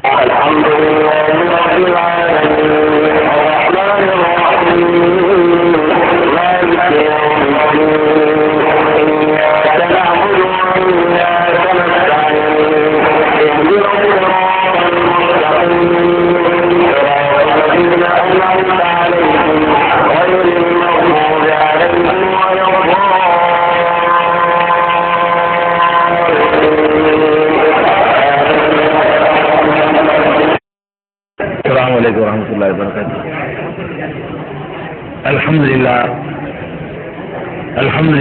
الحمد لله رب العالمين الرحمن الرحيم مالك يوم الدين إياك نعبد وإياك نستعين اهدنا الصراط المستقيم صراط الذين أنعمت عليهم غير المغضوب عليهم ولا الضالين. السلام عليكم ورحمة الله وبركاته. الحمد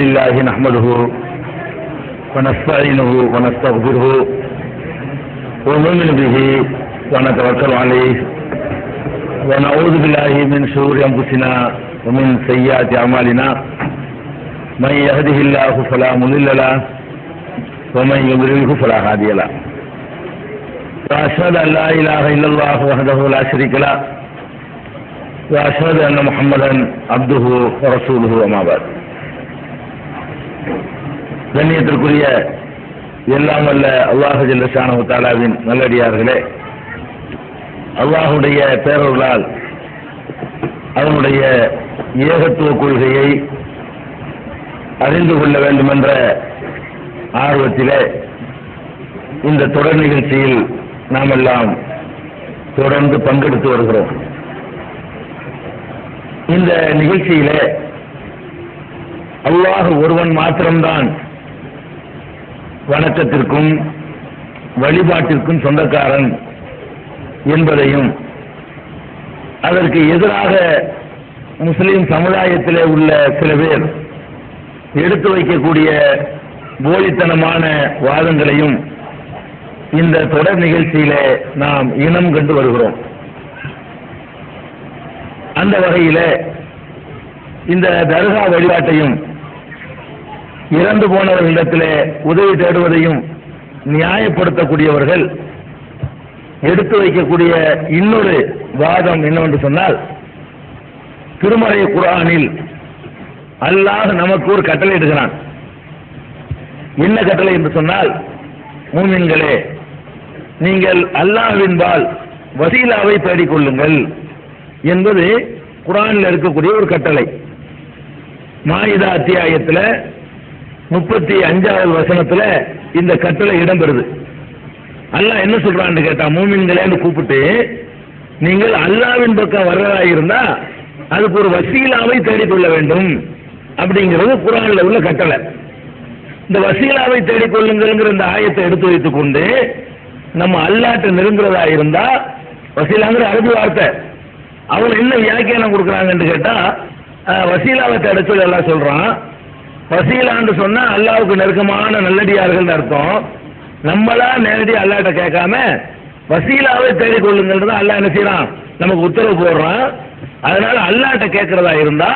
لله نحمده ونستعينه ونستغفره ونؤمن به ونتوكل عليه ونعوذ بالله من شرور أنفسنا ومن سيئات أعمالنا من يهده الله فلا مضل له ومن يضلله فلا هادي له وأشهد أن لا إله إلا الله وحده لا شريك له وأشهد أن محمدا عبده ورسوله وما بعد. கண்ணியத்திற்குரிய எல்லாம் வல்ல அல்லாஹ் ஜல்ல ஷானஹு தஆலாவின் நல்லடியார்களே, அல்லாஹுடைய பேரருளால் அவனுடைய ஏகத்துவ கொள்கையை அறிந்து கொள்ள வேண்டும் என்ற ஆர்வத்திலே இந்த தொடர் நிகழ்ச்சியில் நாம் எல்லாம் தொடர்ந்து பங்கெடுத்து வருகிறோம். இந்த நிகழ்ச்சியிலே அல்லாஹ் ஒருவன் மாத்திரம்தான் வணக்கத்திற்கும் வழிபாட்டிற்கும் சொந்தக்காரன் என்பதையும், அதற்கு எதிராக முஸ்லிம் சமுதாயத்திலே உள்ள சில பேர் எடுத்து வைக்கக்கூடிய போலித்தனமான வாதங்களையும் இந்த தொடர் நிகழ்ச்சியிலே நாம் இனம் கண்டு வருகிறோம். அந்த வகையில் இந்த தர்கா வழிபாட்டையும் இறந்து போனவர்களிடத்திலே உதவி தேடுவதையும் நியாயப்படுத்தக்கூடியவர்கள் எடுத்து வைக்கக்கூடிய இன்னொரு வாதம் என்னவென்று சொன்னால், திருமறை குர்ஆனில் அல்லாஹ் நமக்கு ஒரு கட்டளை இடுகிறான். என்ன கட்டளை என்று சொன்னால், மூமின்களே, நீங்கள் அல்லாஹ்வின்பால் வசீலாவை தேடிக் கொள்ளுங்கள் என்பது குர்ஆனில் இருக்கக்கூடிய ஒரு கட்டளை. மாயிதா அத்தியாயத்தில் 35வது வசனத்தில் இந்த கட்டளை இடம்பெறுது. அல்லாஹ் என்ன சொல்றான்னு கேட்டா, மூமின்களேன்னு கூப்பிட்டு நீங்கள் அல்லாஹ்வின் பக்கம் வர்றதா இருந்தா அதுக்கு ஒரு வசீலாவை தேடிக்கொள்ள வேண்டும் அப்படிங்கிறது குர்ஆனில் உள்ள கட்டளை. இந்த வசீலாவை தேடிக்கொள்ளுங்கிற இந்த ஆயத்தை எடுத்து வைத்துக் கொண்டு நம்ம அல்லாஹ்ட்ட நெருங்குறதா இருந்தா, வசீலாங்கிற அரபி வார்த்தை, அவங்க என்ன வியாக்கியானம் கொடுக்குறாங்கன்னு கேட்டா, வசீலாவை தேட சொல்லி அல்லாஹ் சொல்றான். வசீலான்னு சொன்னா அல்லாஹ்வுக்கு நெருக்கமான நல்லடியார்கள் அர்த்தம். நம்மளா நேரடி அல்லாஹ்ட்ட கேட்காம வசீலாவை தேடிக்கொள்ளுங்கிறது அல்லாஹ் என்ன செய்யறான், நமக்கு உத்தரவு போடுறான். அதனால அல்லாஹ்ட்ட கேட்கறதா இருந்தா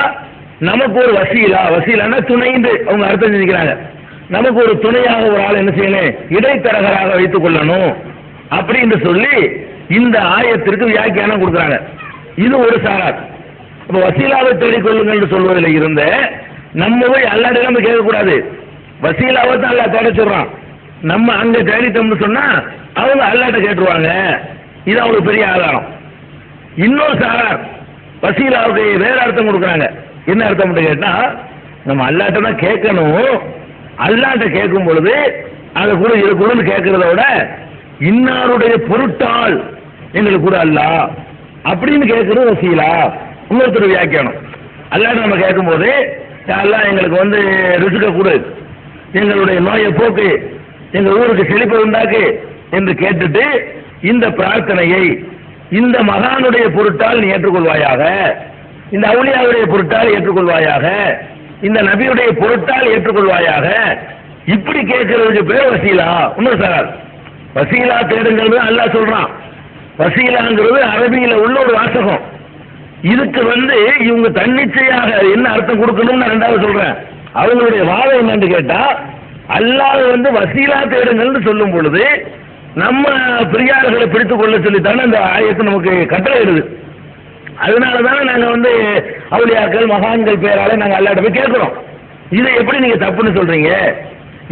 நமக்கு ஒரு வசீலானா துணைந்து அவங்க அர்த்தம் செஞ்சுக்கிறாங்க. நமக்கு ஒரு துணையாக ஒரு ஆள் என்ன செய்யணும், இடைத்தரகராக வைத்துக் கொள்ளணும் அப்படின்னு சொல்லி இந்த ஆயத்திற்கு வியாக்கியானம் கொடுக்குறாங்க. இது ஒரு சாரார். இப்ப வசீலாவை தேடிக்கொள்ளுங்கள் சொல்வதில் இருந்த நம்ம போய் அல்லாஹ்ட்ட நம்ம கேட்கக்கூடாது. வசீலாவை தான் அல்லாஹ் தேட சொல்றான். நம்ம அங்க தேடிட்டோம்னு சொன்னா அவங்க அல்லாஹ்ட்ட கேட்டுருவாங்க. இது அவங்களுக்கு பெரிய ஆதாரம். இன்னொரு சாரார் வசீலாவுக்கு வேற அர்த்தம் கொடுக்குறாங்க. என்ன அர்த்தம் கேட்டா, நம்ம அல்லாஹ்ட்ட தான் கேட்கணும். அல்லாஹ்ட்ட கேட்கும் பொழுது அதை கூட இது கூட கேட்கறத விட இன்னாருடைய பொருட்டால் எங்களுக்கு கூட அல்லாஹ் அப்படின்னு கேட்கறது வசீலா. இன்னொருத்தர் வியாக்கியானம், அல்லாஹ்ட்ட நம்ம கேட்கும் போது அல்லாஹ் எங்களுக்கு ரிஸ்க கொடு, எங்களுடைய நோயை போக்கு, எங்க ஊருக்கு செழிப்பை உண்டாக்கு என்று கேட்டுட்டு இந்த பிரார்த்தனையை இந்த மகானுடைய பொருட்டால் நீ ஏற்றுக்கொள்வாயாக, இந்த அவுலியாவுடைய பொருட்டால் ஏற்றுக்கொள்வாயாக, இந்த நபியுடைய பொருட்டால் ஏற்றுக்கொள்வாயாக, இப்படி கேட்கறதுக்கு பேர் வசீலா. இன்னொரு சார் வசீலா தேடுங்கிறது அல்லாஹ் சொல்றான். வசீலாங்கிறது அரபியில உள்ள ஒரு வாசகம். இதுக்கு இவங்க தன்னிச்சையாக என்ன அர்த்தம் கொடுக்கணும்னு நான் ரெண்டாவது சொல்றேன். அவங்களுடைய வாதம் என்னன்னு கேட்டா, அல்லாஹ் வசீலா தேடுங்கள்னு சொல்லும் பொழுது நம்ம பிரியார்களை பிடித்துக் கொள்ள சொல்லித்தானே அந்த ஆயத்தை நமக்கு கட்டளை இடுது. அதனால தானே நாங்க அவுலியாக்கள் மகான்கள் பேரால நாங்க அல்லாஹ்ட்ட போய் கேட்கிறோம். இதை எப்படி நீங்க தப்புன்னு சொல்றீங்க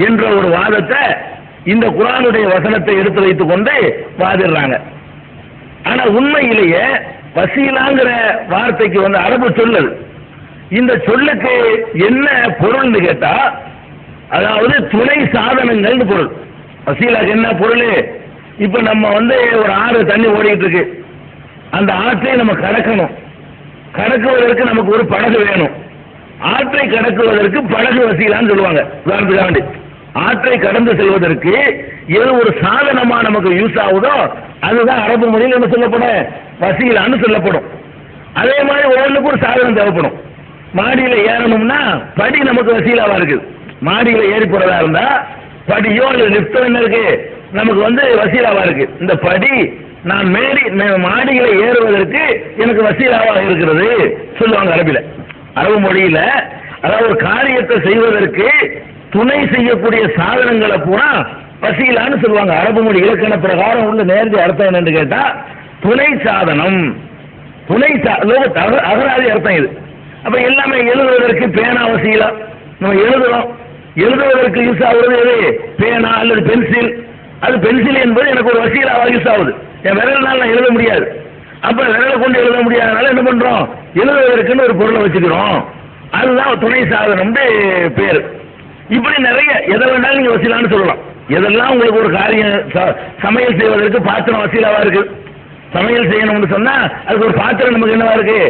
என்ற ஒரு வாதத்தை இந்த குர்ஆனுடைய வசனத்தை எடுத்து வைத்துக் கொண்டு வாதிடுறாங்க. ஆனா உண்மையிலேயே வசீலாங்கிற வார்த்தைக்கு வந்து அரபு சொல்லு. இந்த சொல்லுக்கு என்ன பொருள்னு கேட்டா, அதாவது துணை சாதனங்கள்னு பொருள். வசீலாக்கு என்ன பொருள்? இப்ப நம்ம வந்து ஒரு ஆறு தண்ணி ஓடிட்டு இருக்கு, அந்த ஆற்றை நம்ம கடக்கணும். கடக்குவதற்கு நமக்கு ஒரு படகு வேணும். ஆற்றை கடக்குவதற்கு படகு வசீலான்னு சொல்லுவாங்க. உதாரணத்துக்காண்டி ஆற்றை கடந்து செல்வதற்கு எது ஒரு சாதனமா நமக்கு யூஸ் ஆகுதோ அதுதான் அரபு மொழியில் என்ன சொல்லப்படும், வசீலான்னு சொல்லப்படும். அதே மாதிரி ஒவ்வொன்றுக்கும் ஒரு சாதனம் தேவைப்படும். மாடியில் ஏறணும்னா படி நமக்கு வசீலாவா இருக்குது. மாடியில் ஏறி போறதா இருந்தா படியோ அல்லது லிப்டோ என்ன இருக்கு நமக்கு வந்து வசீலாவா இருக்கு. இந்த படி நான் மாடியில ஏறுவதற்கு எனக்கு வசீலாவா இருக்கிறது சொல்லுவாங்க அரபில. அரபு மொழியில அதாவது ஒரு காரியத்தை செய்வதற்கு துணை செய்யக்கூடிய சாதனங்களை பூரா வசீலான்னு சொல்லுவாங்க. அரபு மொழி இலக்கண பிரகாரம் உள்ள நேரடி அர்த்தம் என்னன்னு கேட்டா துணை சாதனம், துணை அகராதி அர்த்தம் இது. அப்ப எல்லாமே எழுதுவதற்கு பேனா வசீலா, நம்ம எழுதுறோம், எழுதுவதற்கு யூஸ் ஆகுறது எது, பேனா அல்லது பென்சில். அது பென்சில் என்பது எனக்கு ஒரு வசீலாவா யூஸ் ஆகுது. என் விரல்னால நான் எழுத முடியாது. அப்ப விரலை கொண்டு எழுத முடியாதனால என்ன பண்றோம், எழுதுவதற்குன்னு ஒரு பொருளை வச்சுக்கிறோம். அதுதான் துணை சாதனம் பேர். இப்படி நிறைய எதை வேணாலும் நீங்க வசீலான்னு சொல்லலாம். எதெல்லாம் உங்களுக்கு ஒரு காரியம் சமையல் செய்வதற்கு பாத்திரம் வசீலாவா இருக்கு, சமையல் செய்யணும்னு சொன்னா அதுக்கு ஒரு பாத்திரம் நமக்கு என்னவா இருக்கு,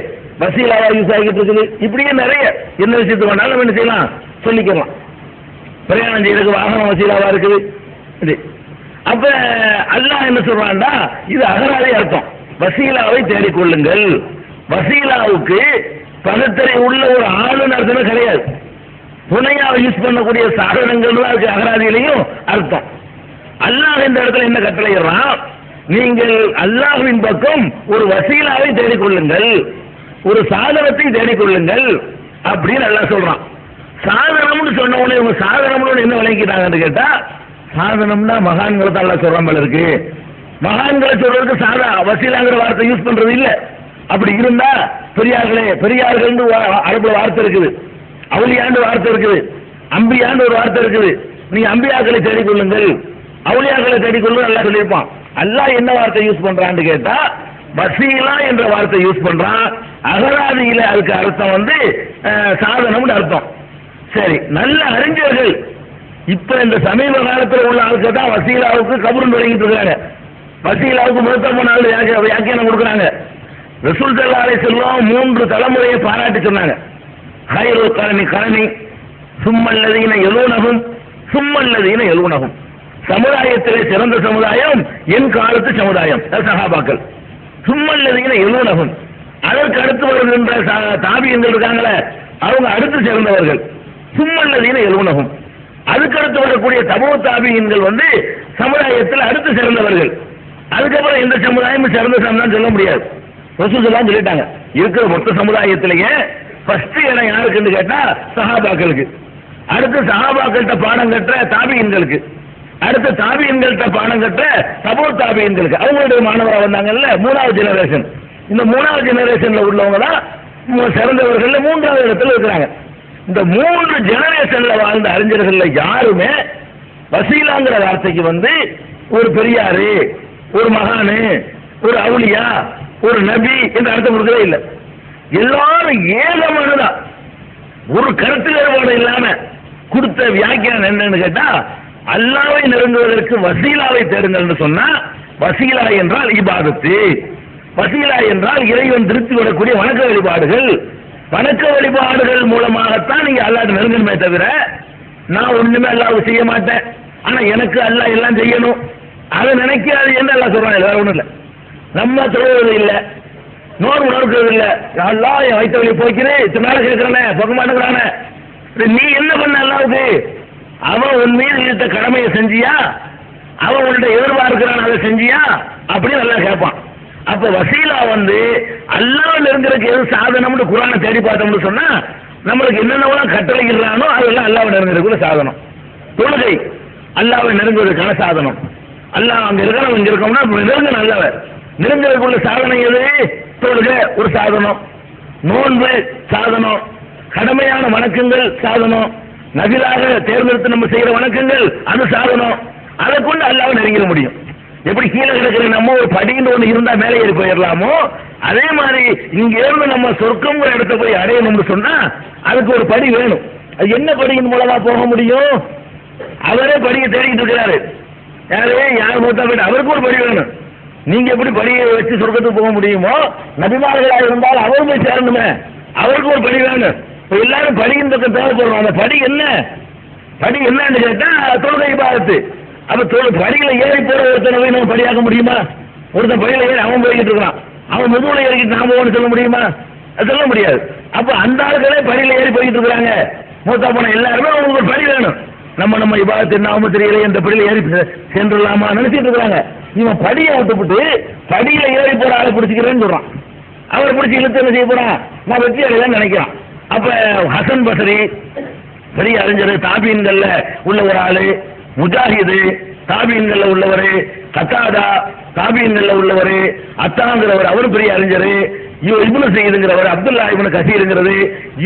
வசீலாவா யூஸ் ஆகிட்டு இருக்குது. இப்படியே நிறைய எந்த விஷயத்துக்கு வேணாலும் நம்ம என்ன செய்யலாம் சொல்லிக்கலாம். பிரயாணம் செய்யறதுக்கு வாகனம் வசீலாவா இருக்குது. இது அப்ப அல்லாஹ் என்ன சொல்றான்டா, இது அகராதி அர்த்தம். வசீலாவை தேடிக்கொள்ளுங்கள். வசீலாவுக்கு பதத்தரை உள்ள ஒரு ஆளுநர் அர்த்தமே கிடையாது. துணையாக யூஸ் பண்ணக்கூடிய சாதனங்கள் தான் அதுக்கு அகராதியிலையும் அர்த்தம். அல்லாஹ் இந்த இடத்துல என்ன கட்டளையிடுறான், நீங்கள் அல்லாஹ்வின் பக்கம் ஒரு வசீலாவை தேடிக்கொள்ளுங்கள், ஒரு சாதனத்தை தேடிக்கொள்ளுங்கள் அப்படின்னு அல்லாஹ் சொல்றான். சாதனம்னு சொன்ன உடனே இவங்க சாதனம்னு என்ன விளங்கிட்டாங்கன்னு கேட்டா, சாதனம்னா மகான்களை தான் அல்லாஹ் சொல்றான் போல இருக்கு. மகான்களை சொல்றதுக்கு சாதா வசீலாங்கிற வார்த்தை யூஸ் பண்றது இல்ல. அப்படி இருந்தா பெரியார்கள் அரபுல வார்த்தை இருக்குது, அவுலியாண்டு வார்த்தை இருக்குது, அம்பியாண்டு ஒரு வார்த்தை இருக்குது. நீங்க அம்பியாக்களை தேடிக்கொள்ளுங்கள், அவுலியாக்களை தேடிக்கொள்ளுங்கள் அல்லாஹ் சொல்லியிருப்பான். அல்லாஹ் என்ன வார்த்தை யூஸ் பண்றான்னு கேட்டா வசீலா என்ற வார்த்தை யூஸ் பண்றான். அகராதியில அதுக்கு அர்த்தம் வந்து சாதனம்னு அர்த்தம். சரி, நல்ல அறிஞர்கள் இப்ப இந்த சமீப காலத்தில் உள்ள ஆட்கள் தான் வசீலாவுக்கு கபூர்னு வழங்கிட்டு இருக்காங்க. வசீலாவுக்கு முகத்தம்ம நாள் வியாக்கியானம் கொடுக்குறாங்க. ரசூல் ஸல்லல்லாஹு அலைஹி வஸல்லம் 3 தலைமுறையை பாராட்டி சொன்னாங்க. ஹைருல் கரணி சும்மல்லதீன யலூனஹும் சும்மல்லதீன யலூனஹும். சமுதாயத்திலே சிறந்த சமுதாயம் என் காலத்து சமுதாயம் சஹாபாக்கள். சும்மல்லதீன யலூனஹும், அதற்கு அடுத்து வருகின்ற தாபியங்கள் இருக்காங்களே அவங்க அடுத்து சிறந்தவர்கள். சும்மல்லதீன யலூனஹும், அதுக்கடுத்து வரக்கூடிய தபூ தாபியங்கள் வந்து சமுதாயத்தில் அடுத்து சிறந்தவர்கள். அதுக்கப்புறம் எந்த சமுதாயமும் சிறந்த சமுதாயம் சொல்ல முடியாது. ரசூல் ஸல்லல்லாஹு சொல்லிட்டாங்க, இருக்கிற மொத்த சமுதாயத்திலேயே ஃபர்ஸ்ட் இடம் யாருக்குன்னு கேட்டா சஹாபாக்களுக்கு, அடுத்து சஹாபாக்கள்கிட்ட பாடம் கற்ற தாபியன்களுக்கு, அடுத்து தாபியன்கள்கிட்ட பாடம் கற்ற தபூ தாபியன்களுக்கு. அவங்களுடைய மாணவராக வந்தாங்கல்ல 3வது ஜெனரேஷன். இந்த 3வது ஜெனரேஷன்ல உள்ளவங்க தான் சிறந்தவர்கள் 3வது இடத்துல இருக்கிறாங்க. இந்த 3 ஜெனரேஷன்ல வாழ்ந்த அறிஞர்கள்ல யாருமே வசீலாங்கிற வார்த்தைக்கு வந்து ஒரு பெரியாரு, ஒரு மகானு, ஒரு அவுலியா, ஒரு நபி என்ற அர்த்தம் கொடுக்கவே இல்லை. எல்லாரும் ஏகமானதான் ஒரு கருத்து வேறுபாடு இல்லாம கொடுத்த வியாக்கியானம் என்னன்னு கேட்டா, அல்லாஹ்வை நெருங்குவதற்கு வசீலாவை தேடுங்கள் சொன்னா, வசீலா என்றால் இபாதத்து, வசீலா என்றால் இறைவன் திருப்தி வரக்கூடிய வணக்க வழிபாடுகள். வணக்க வழிபாடுகள் மூலமாகத்தான் நீங்க அல்லாஹ் நெருங்கணுமே தவிர நான் ஒண்ணுமே அல்லாஹ் செய்ய மாட்டேன், ஆனா எனக்கு அல்லாஹ் எல்லாம் செய்யணும் அதை நினைக்காது என்று அல்லாஹ் சொல்றாங்க. வேற ஒண்ணும் இல்லை. நம்ம தொழுவது இல்லை, நோர் உணர்வுறது இல்லை, அல்லாஹ் என் வயிற்று வழி போய்க்கிறேன், இத்தனை நாள் கேட்கிறேனே போக மாட்டேங்கிறானே, நீ என்ன பண்ண அல்லாவுக்கு? அவன் உன் மீது இழுத்த கடமையை செஞ்சியா, அவன் உன்கிட்ட எதிர்பார்க்கிறான் அதை செஞ்சியா அப்படின்னு நல்லா கேட்பான். அப்ப வசீலா வந்து அல்லாஹ் நெருங்குறதுக்கு எது சாதனம்னு குர்ஆனை தேடி பார்த்தோம்னு சொன்னா நம்மளுக்கு என்னென்னவெல்லாம் கட்டளைகிறானோ அதெல்லாம் அல்லாஹ்வை நெருங்குறதுக்குள்ள சாதனம். தொழுகை அல்லாஹ்வை நெருங்குவதற்கான சாதனம். அல்லாஹ் அங்க இருக்கிறவங்க இங்க இருக்கோம்னா நெருங்க அல்லாஹ்வை நெருங்குறதுக்குள்ள சாதனம் எது? தொழுகை ஒரு சாதனம், நோன்பு சாதனம், கடமையான வணக்கங்கள் சாதனம், நபிலாக தேர்ந்தெடுத்து நம்ம செய்யற வணக்கங்கள் அது சாதனம். அதை கொண்டு அல்லாஹ்வை நெருங்கிட முடியும். எப்படி கீழே கிடக்கிற நம்ம ஒரு படின்னு ஒண்ணு இருந்தா மேலே ஏறி போயிடலாமோ, அதே மாதிரி இங்க இருந்து நம்ம சொர்க்கம்ங்கிற இடத்த போய் அடையணும்னு சொன்னா அதுக்கு ஒரு படி வேணும். அது என்ன படியின் மூலமா போக முடியும்? அவரே படியை தேடிக்கிட்டு இருக்கிறாரு. யார் மூத்தா போயிட்டு அவருக்கு ஒரு படி வேணும். நீங்க எப்படி படியை வச்சு சொர்க்கத்துக்கு போக முடியுமோ, நபிமார்களா இருந்தால் அவரும் போய் சேரணுமே, அவருக்கு ஒரு படி வேணும். இப்ப எல்லாரும் படியின் பக்கம் தேவைப்படுறோம். அந்த படி என்ன? படி என்னன்னு கேட்டா தொழுகை இபாதத்து. அப்ப படியில ஏறி போற ஒருத்தனை போய் நம்ம படியாக்க முடியுமா? ஒருத்தன் படியில ஏறி அவன் போய்கிட்டு இருக்கான், அவன் முதுகுல ஏறிக்கிட்டு நாம ஒன்று சொல்ல முடியுமா? அது சொல்ல முடியாது. அப்ப அந்த ஆளுகளே படியில ஏறி போய்கிட்டு இருக்கிறாங்க. மூத்தா போன எல்லாருமே அவங்களுக்கு ஒரு படி வேணும். நம்ம இபாதத்து என்ன தெரியல, இந்த படியில ஏறி சென்றுலாமா நினைச்சிட்டு இருக்கிறாங்க. இவன் படியை விட்டுவிட்டு படியில ஏறி போற ஆளை பிடிச்சிக்கிறேன்னு சொல்றான். அவரை பிடிச்சி இழுத்து என்ன செய்ய போறான்? நான் வெற்றி அடையலான்னு நினைக்கிறான். அப்ப ஹசன் பஸ்ரி பெரிய அறிஞர், தாபீன்கள்ல உள்ள ஒரு ஆளு, முஜாஹிது தாபீன்கள்ல உள்ளவர், கத்தாதா தாபீன்கள்ல உள்ளவர், அத்தாங்கிறவர் அவர் பெரிய அறிஞர், இப்னு சயீதுங்கிறவர், அப்துல்லா இப்னு கசீருங்கிறது,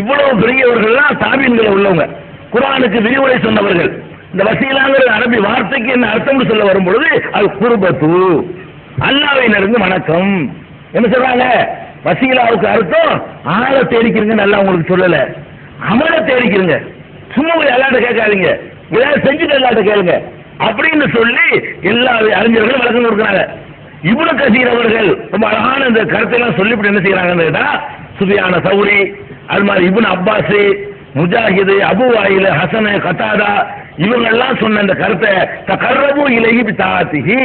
இவ்வளவு பெரியவர்கள்லாம் தாபீன்கள்ல உள்ளவங்க. குர்ஆனுக்கு விரிவுரை சொன்னவர்கள். இந்த வசீலாங்கிற அரபி வார்த்தைக்கு என்ன அர்த்தம் சொல்ல வரும் பொழுது அது குர்பத்து, அல்லாஹ்வை நெருங்கும் வணக்கம். என்ன சொல்றாங்க? வசீலாவுக்கு அர்த்தம் ஆளை தேடிக்கிறீங்க, நல்லா உங்களுக்கு சொல்லல, அமலை தேடிக்கிறீங்க. சும்மா போய் அல்லாட்ட கேட்காதீங்க, ஏதாவது செஞ்சுட்டு அல்லாட்ட கேளுங்க அப்படின்னு சொல்லி எல்லா அறிஞர்களும் விளக்கம் கொடுக்குறாங்க. இப்னு கசீர் அவர்கள் ரொம்ப அழகான இந்த கருத்தையெல்லாம் சொல்லிவிட்டு என்ன செய்யறாங்கன்னு கேட்டா, சுஃபியான சௌரி, அது மாதிரி இப்னு அப்பாஸ், முஜாஹிது, அபு வாயில், ஹசன், கத்தாதா இவங்கெல்லாம் சொன்ன இந்த கருத்தை தகர்ரபு இலைஹி பிதாத்திஹி,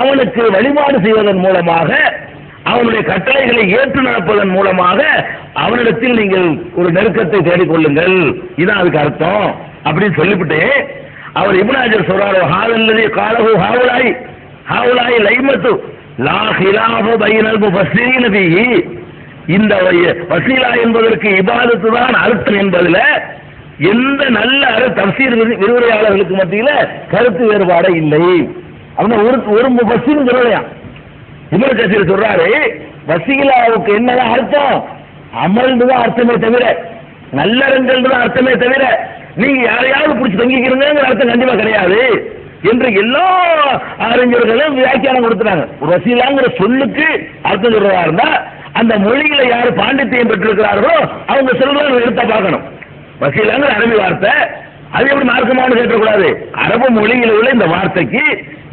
அவனுக்கு வழிபாடு செய்வதன் மூலமாக, அவனுடைய கட்டளைகளை ஏற்று நடப்பதன் மூலமாக அவனிடத்தில் நீங்கள் ஒரு நெருக்கத்தை தேடிக்கொள்ளுங்கள், இதான் அதுக்கு அர்த்தம் அப்படின்னு சொல்லிவிட்டு அவர் இப்னு ஹஜர் சொல்றாரு, ஹாதல்லதி காலஹு ஹாவுலாய் லைமத்து லா ஹிலாஃப பைனல் முஃபஸ்ஸிரீன ஃபீஹி, இந்த வசீலா என்பதற்கு இபாதத்து தான் அர்த்தம் என்பதில் எந்த நல்ல தஃசீர் விரிவுரையாளர்களுக்கு மத்தியில் கருத்து வேறுபாடு இல்லை. அப்படின்னா ஒரு முஃபஸ்ஸிர் சொல்லலையா. இப்னு கஸீர் சொல்றாரு, வசீலாவுக்கு என்னதான் அர்த்தம்? அமல் தான் அர்த்தமே தவிர, நல்லறங்கள் தான் அர்த்தமே தவிர, நீங்க யாரையாவது பிடிச்சி தங்கிக்கிறீங்கிற அர்த்தம் கண்டிப்பா கிடையாது என்று எல்லா அறிஞர்களும் வியாக்கியானம் கொடுத்துறாங்க. வசீலாங்கிற சொல்லுக்கு அர்த்தம் சொல்றதா இருந்தா அந்த மொழியில யாரு பாண்டித்தியம் பெற்றிருக்கிறார்களோ அவங்க சொல்றதை எடுத்தா பார்க்கணும். வசீலாங்கிற அரபி வார்த்தை, அது எப்படி மார்க்கமானு கேட்கக்கூடாது. அரபு மொழியில உள்ள இந்த வார்த்தைக்கு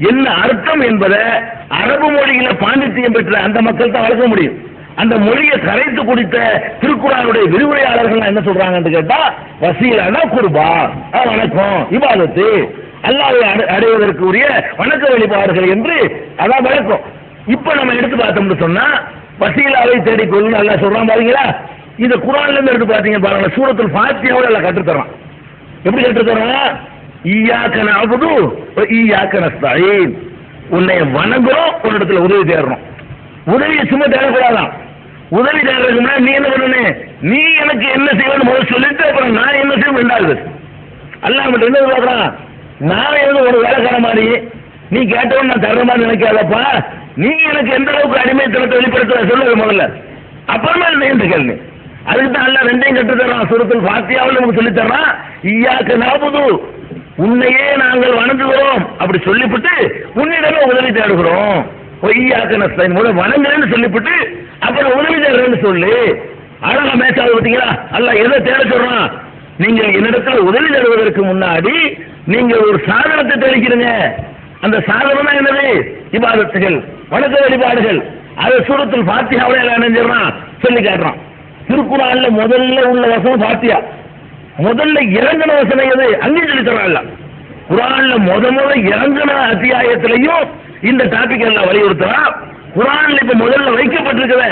என்ன அர்த்தம் என்பதை அரபு மொழியில பாண்டித்தியம் பெற்ற அந்த மக்கள் தான் வளர்க்க முடியும். அந்த மொழியை கரைத்து குடித்த திருக்குறானுடைய விரிவுரையாளர்கள் என்ன சொல்றாங்கன்னு கேட்டா, வசீலானா குர்பா, வணக்கம், இபாதத்து, அல்லாஹ்வை அடைவதற்கு உரிய வணக்க வழிபாடுகள் என்று அதான் வழக்கம். இப்ப நம்ம எடுத்து பார்த்தோம்னு சொன்னா வசீலாவை தேடிக்கொள்ளு அல்லாஹ் சொல்றான் பாருங்களா. இந்த குர்ஆன்ல இருந்து எடுத்து பாத்தீங்க பாருங்க, சூரத்துல் ஃபாத்திஹாவுல எல்லாம் கற்றுத்தரான். எப்படி கற்றுத்தரான்? ஈயாக்க நஅபுது வ ஈயாக்க நஸ்தஈன், உன்னை வணங்குறோம், உன்னிடத்துல உதவி தேடுறோம். உதவியை சும்மா தேடக்கூடாதான். உதவி தேடுறதுக்கு முன்னாடி நீ என்ன பண்ணணும்? நீ எனக்கு என்ன செய்யணும் முதல்ல சொல்லிட்டு அப்புறம் நான் என்ன செய்யணும் ரெண்டாவது. அல்லாஹ் மட்டும் என்ன பார்க்கறான்? நான் எதுவும் ஒரு வேலைக்கார மாதிரி நீ கேட்டவன் நான் தர்ற மாதிரி நினைக்காதப்பா, நீ எனக்கு எந்த அளவுக்கு அடிமைத்தனத்தை வெளிப்படுத்த சொல்லுங்க முதல்ல, அப்புறமா என்ன கேள்வி. அதுக்கு தான் அல்லாஹ் ரெண்டையும் கற்று தர்றான். சூரத்துல் ஃபாத்திஹாவுல நமக்கு சொல்லி தர்றான், ஈயாக்க நஅபுது, உன்னையே நாங்கள் வணங்குகிறோம் அப்படி சொல்லிவிட்டு உன்னிடமே உதவி தேடுகிறோம். ஈயாக்க நஸ்தஈன், முதல்ல வணங்குறேன்னு சொல்லிவிட்டு அப்புறம் உதவி தேடுறேன்னு சொல்லு. அழகா மேட்சாவது பார்த்தீங்களா? அல்லாஹ் எதை தேட சொல்றான்? நீங்கள் என்னிடத்துல உதவி தேடுவதற்கு முன்னாடி நீங்க ஒரு சாதனத்தை தெளிக்கிறீங்க. அந்த சாதனம் தான் என்னது? இபாதத்துகள், வணக்க வழிபாடுகள். அதை சூரத்துல் ஃபாத்திஹாவுல எல்லாம் நினைஞ்சிடறான், சொல்லி காட்டுறான். திருக்குறான்ல முதல்ல உள்ள வசனம் ஃபாத்திஹா, முதல்ல இறங்கின வசனம் எது? அங்கேயும் சொல்லி தரான். குர்ஆன்ல முதல்ல இறங்கின அத்தியாயத்திலையும் இந்த டாபிக் எல்லாம் வலியுறுத்துறான். குர்ஆன்ல இப்ப முதல்ல வைக்கப்பட்டிருக்கிற